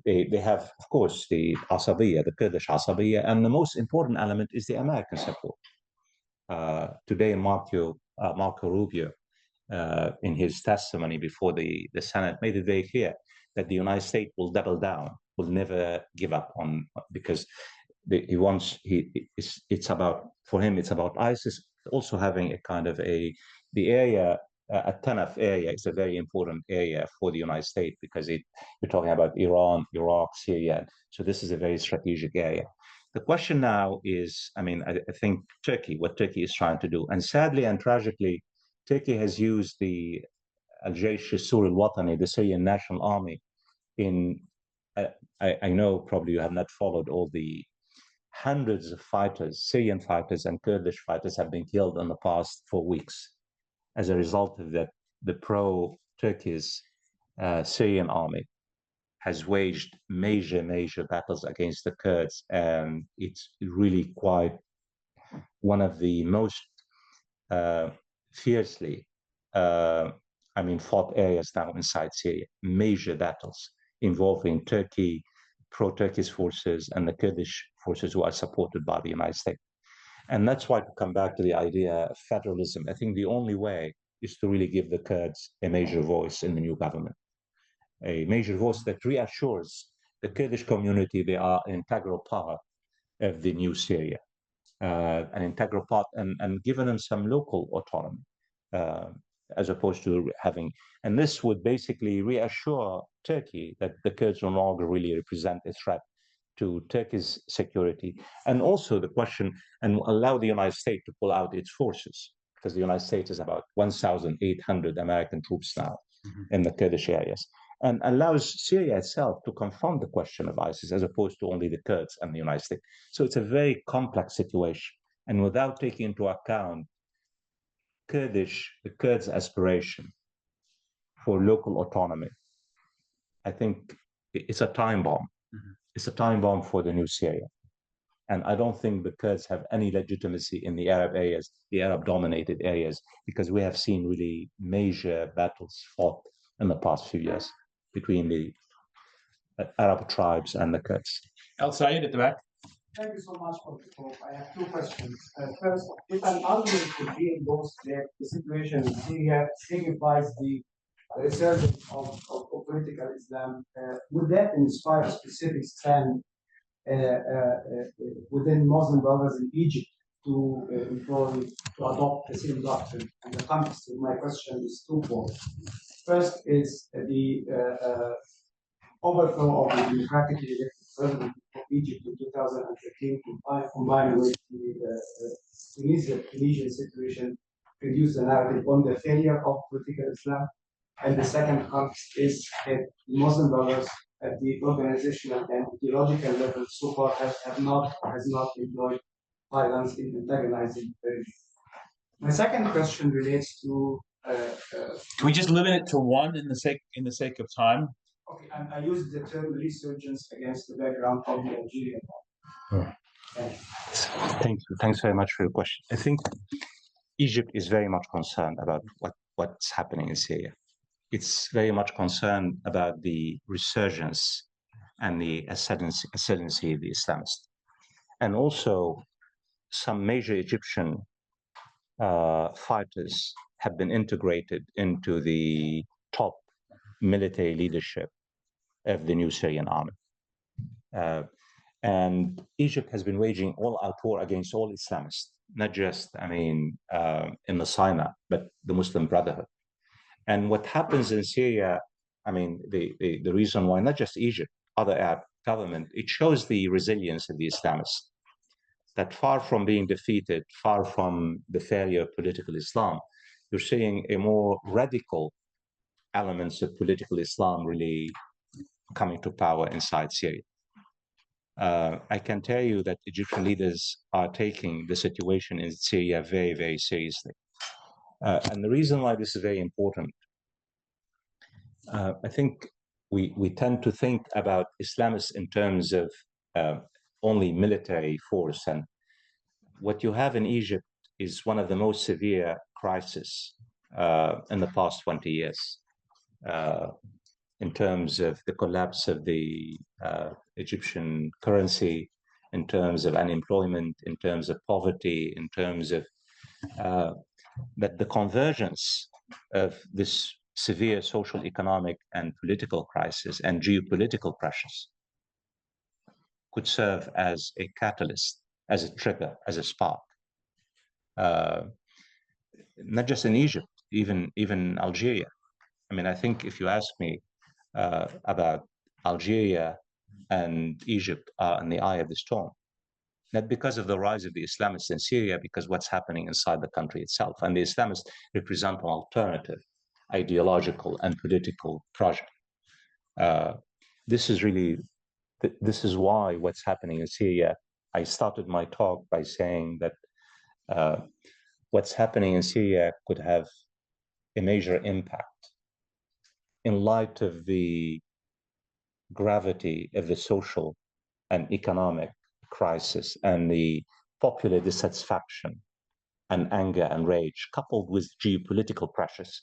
They have, of course, the Asabiyya, the Kurdish Asabiyya, and the most important element is the American support. Today, Marco Rubio, in his testimony before the Senate, made it very clear that the United States will double down, will never give up on, because it's about ISIS also having a kind of the area, a Tanaf area is a very important area for the United States, because we're talking about Iran, Iraq, Syria. So this is a very strategic area. The question now is, I mean, I think what Turkey is trying to do, and sadly and tragically, Turkey has used the al-Jaysh al-Suri al-Watani, the Syrian National Army, in, I know probably you have not followed all the hundreds of fighters, Syrian fighters and Kurdish fighters have been killed in the past 4 weeks as a result of that. The pro-Turkish Syrian army has waged major battles against the Kurds, and it's really quite one of the most fiercely fought areas now inside Syria. Major battles involving Turkey, pro-Turkish forces, and the Kurdish forces who are supported by the United States. And that's why, to come back to the idea of federalism, I think the only way is to really give the Kurds a major voice in the new government, a major voice that reassures the Kurdish community they are an integral part of the new Syria, an integral part, and given them some local autonomy, as opposed to having, and this would basically reassure Turkey that the Kurds no longer really represent a threat to Turkey's security, and also the question, and allow the United States to pull out its forces, because the United States is about 1,800 American troops now in the Kurdish areas, and allows Syria itself to confront the question of ISIS as opposed to only the Kurds and the United States. So it's a very complex situation, and without taking into account the Kurds' aspiration for local autonomy, I think it's a time bomb. It's a time bomb for the new Syria. And I don't think the Kurds have any legitimacy in the Arab areas, the Arab-dominated areas, because we have seen really major battles fought in the past few years between the Arab tribes and the Kurds. Al-Sayed at the back. Thank you so much for the talk. I have 2 questions. First, if an argument could reinforce that the situation in Syria signifies the resurgence of political Islam, would that inspire a specific stand within Muslim brothers in Egypt to adopt the same doctrine? And the context of my question is twofold. First is the overthrow of the democratically elected president of Egypt in 2013, combined with the Tunisian situation, reduce the narrative on the failure of political Islam. And the second context is that Muslim brothers at the organizational and ideological level so far has not employed violence in antagonizing the regime. My second question relates to. Can we just limit it to one in the sake of time? Okay, and I use the term resurgence against the background of the Algerian war. Thank you. Thanks very much for your question. I think Egypt is very much concerned about what's happening in Syria. It's very much concerned about the resurgence and the ascendancy of the Islamists. And also, some major Egyptian fighters have been integrated into the top military leadership of the new Syrian army. And Egypt has been waging all-out war against all Islamists, not just, in the Sinai, but the Muslim Brotherhood. And what happens in Syria, the reason why, not just Egypt, other Arab government, it shows the resilience of the Islamists, that far from being defeated, far from the failure of political Islam, you're seeing a more radical elements of political Islam really coming to power inside Syria. I can tell you that Egyptian leaders are taking the situation in Syria very, very seriously. And the reason why this is very important, I think we tend to think about Islamists in terms of only military force. And what you have in Egypt is one of the most severe crises in the past 20 years. In terms of the collapse of the Egyptian currency, in terms of unemployment, in terms of poverty, in terms of that the convergence of this severe social, economic, and political crisis and geopolitical pressures could serve as a catalyst, as a trigger, as a spark. Not just in Egypt, even Algeria. I think if you ask me about Algeria and Egypt are in the eye of the storm. not because of the rise of the Islamists in Syria, because what's happening inside the country itself. And the Islamists represent an alternative ideological and political project. This is really, this is why what's happening in Syria, I started my talk by saying that what's happening in Syria could have a major impact in light of the gravity of the social and economic crisis and the popular dissatisfaction and anger and rage, coupled with geopolitical pressures.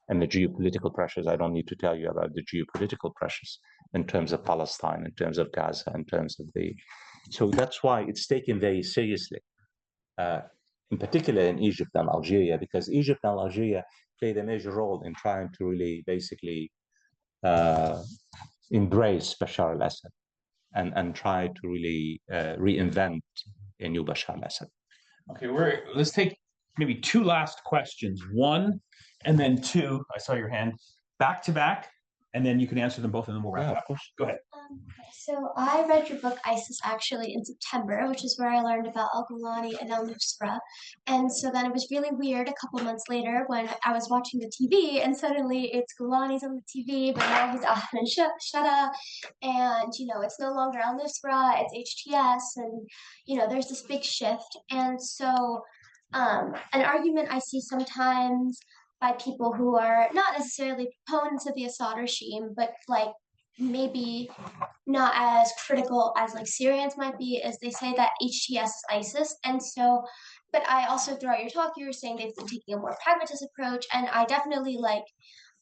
And the geopolitical pressures, I don't need to tell you about the geopolitical pressures in terms of Palestine, in terms of Gaza, in terms of the... So that's why it's taken very seriously, in particular in Egypt and Algeria, because Egypt and Algeria played a major role in trying to really basically embrace Bashar al-Assad and try to really reinvent a new Bashar al-Assad. Okay, let's take maybe two last questions. One, and then two, I saw your hand, back to back, and then you can answer them both and then we'll wrap it up. Of course. Go ahead. So I read your book ISIS actually in September, which is where I learned about al-Jolani and al-Nusra. And so then it was really weird a couple months later when I was watching the TV and suddenly it's Golani's on the TV, but now he's Ahmed al-Sharaa, and it's no longer al-Nusra, it's HTS, and there's this big shift. And so an argument I see sometimes by people who are not necessarily proponents of the Assad regime, but maybe not as critical as Syrians might be, is they say that HTS is ISIS. And so, but I also, throughout your talk, you were saying they've been taking a more pragmatist approach, and I definitely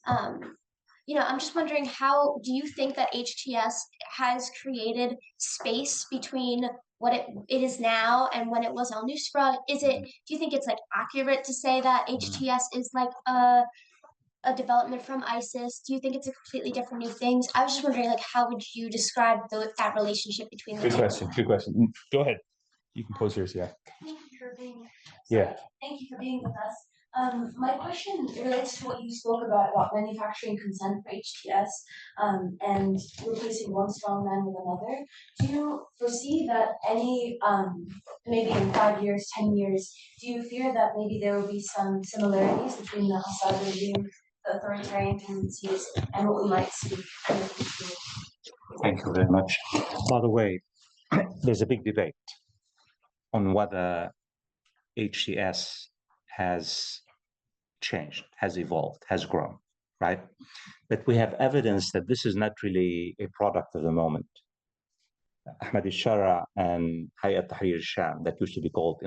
I'm just wondering, how do you think that HTS has created space between what it is now and when it was al-Nusra? Do you think it's accurate to say that HTS is a development from ISIS? Do you think it's a completely different new thing? I was just wondering, how would you describe that relationship between the two? Good question. Go ahead. You can pose yours, yeah. Thank you for being Yeah. Thank you for being with us. My question relates to what you spoke about manufacturing consent for HTS and replacing one strong man with another. Do you foresee that maybe in 5 years, 10 years, do you fear that maybe there will be some similarities between the Assad regime, the authoritarian tendencies, and what we might see in the future? Thank you very much. By the way, there's a big debate on whether HTS has changed, has evolved, has grown, right? But we have evidence that this is not really a product of the moment. Ahmed al-Sharaa and Hay'at Tahrir al-Sham, that used to be called,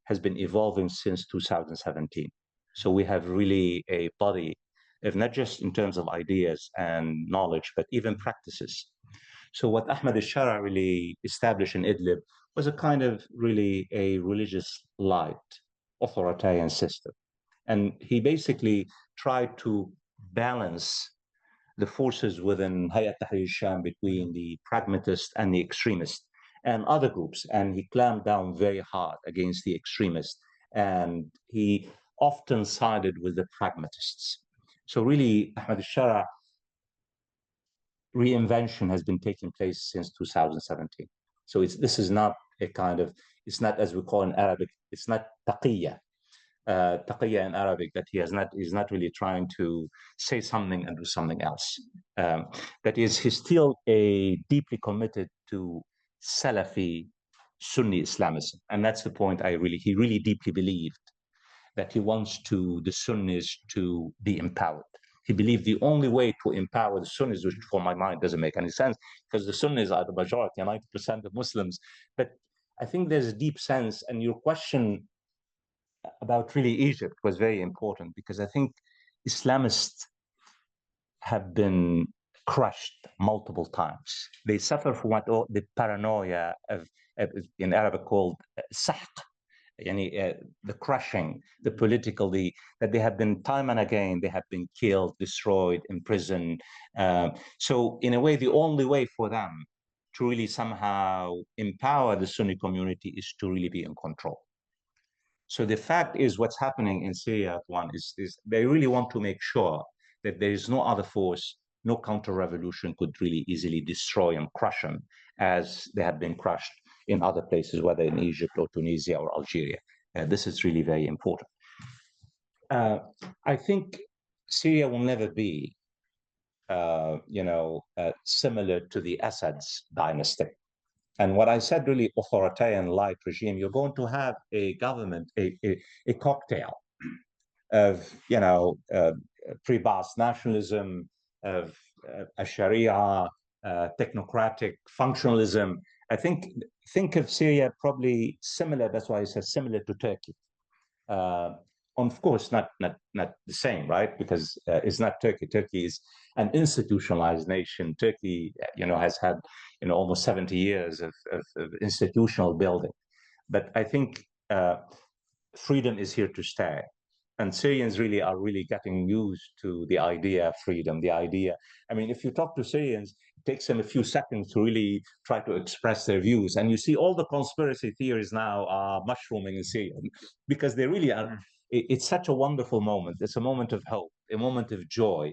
has been evolving since 2017. So we have really a body of not just in terms of ideas and knowledge, but even practices. So what Ahmed al-Sharaa really established in Idlib was a kind of really a religious light authoritarian system. And he basically tried to balance the forces within Hay'at Tahrir al-Sham between the pragmatists and the extremists and other groups. And he clamped down very hard against the extremists. And he often sided with the pragmatists. So really, Ahmed al-Sharaa reinvention has been taking place since 2017. So this is not a kind of, it's not, as we call in Arabic, it's not taqiyya. Taqiyya in Arabic, that he's not really trying to say something and do something else. That is, he's still deeply committed to Salafi-Sunni Islamism. And that's the point he really deeply believed, that he wants the Sunnis to be empowered. He believed the only way to empower the Sunnis, which for my mind doesn't make any sense, because the Sunnis are the majority, 90% of Muslims. But I think there's a deep sense, and your question about really Egypt was very important, because I think Islamists have been crushed multiple times. They suffer from the paranoia of in Arabic called sahq, the crushing, the political, that they have been time and again, they have been killed, destroyed, imprisoned. So in a way, the only way for them to really somehow empower the Sunni community is to really be in control. So the fact is, what's happening in Syria, is they really want to make sure that there is no other force, no counter-revolution could really easily destroy and crush them as they have been crushed in other places, whether in Egypt or Tunisia or Algeria. This is really very important. I think Syria will never be, similar to the Assad's dynasty. And what I said, really authoritarian light regime, you're going to have a government, a cocktail of, pre-Ba'ath nationalism, of a Sharia, technocratic functionalism. I think of Syria probably similar, that's why I said similar to Turkey. Of course, not the same, right? Because it's not Turkey. Turkey is an institutionalized nation. Turkey, has had, almost 70 years of institutional building. But I think freedom is here to stay. And Syrians really are getting used to the idea of freedom, the idea. I mean, if you talk to Syrians, it takes them a few seconds to really try to express their views. And you see all the conspiracy theories now are mushrooming in Syria because they really are. It's such a wonderful moment. It's a moment of hope, a moment of joy.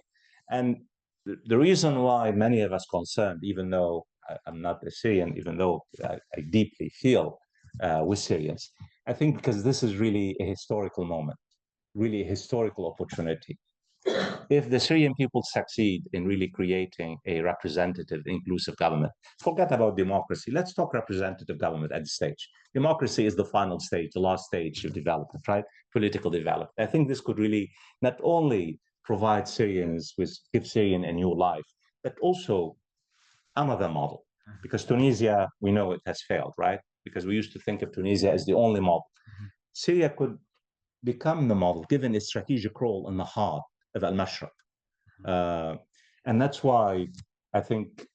And the reason why many of us concerned, even though I'm not a Syrian, even though I deeply feel with Syrians, I think because this is really a historical moment, really a historical opportunity. If the Syrian people succeed in really creating a representative, inclusive government, forget about democracy. Let's talk representative government at this stage. Democracy is the final stage, the last stage of development, right? Political development. I think this could really not only provide Syrians give Syrian a new life, but also another model. Because Tunisia, we know it has failed, right? Because we used to think of Tunisia as the only model. Syria could become the model, given its strategic role in the heart of al-Mashraq. And that's why I think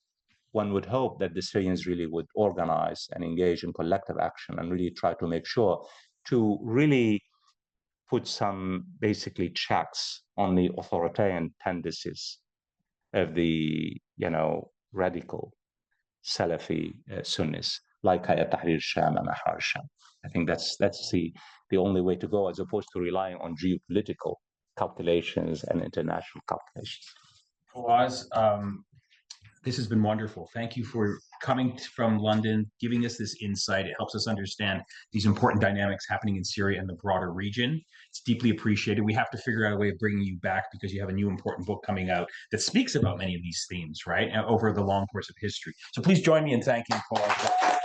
one would hope that the Syrians really would organize and engage in collective action and really try to make sure to really put some basically checks on the authoritarian tendencies of the, radical Salafi Sunnis, like Hay'at Tahrir al-Sham and al-Sham. I think that's the only way to go, as opposed to relying on geopolitical calculations and international calculations. Fawaz, this has been wonderful. Thank you for coming from London, giving us this insight. It helps us understand these important dynamics happening in Syria and the broader region. It's deeply appreciated. We have to figure out a way of bringing you back because you have a new important book coming out that speaks about many of these themes, right, over the long course of history. So please join me in thanking Fawaz.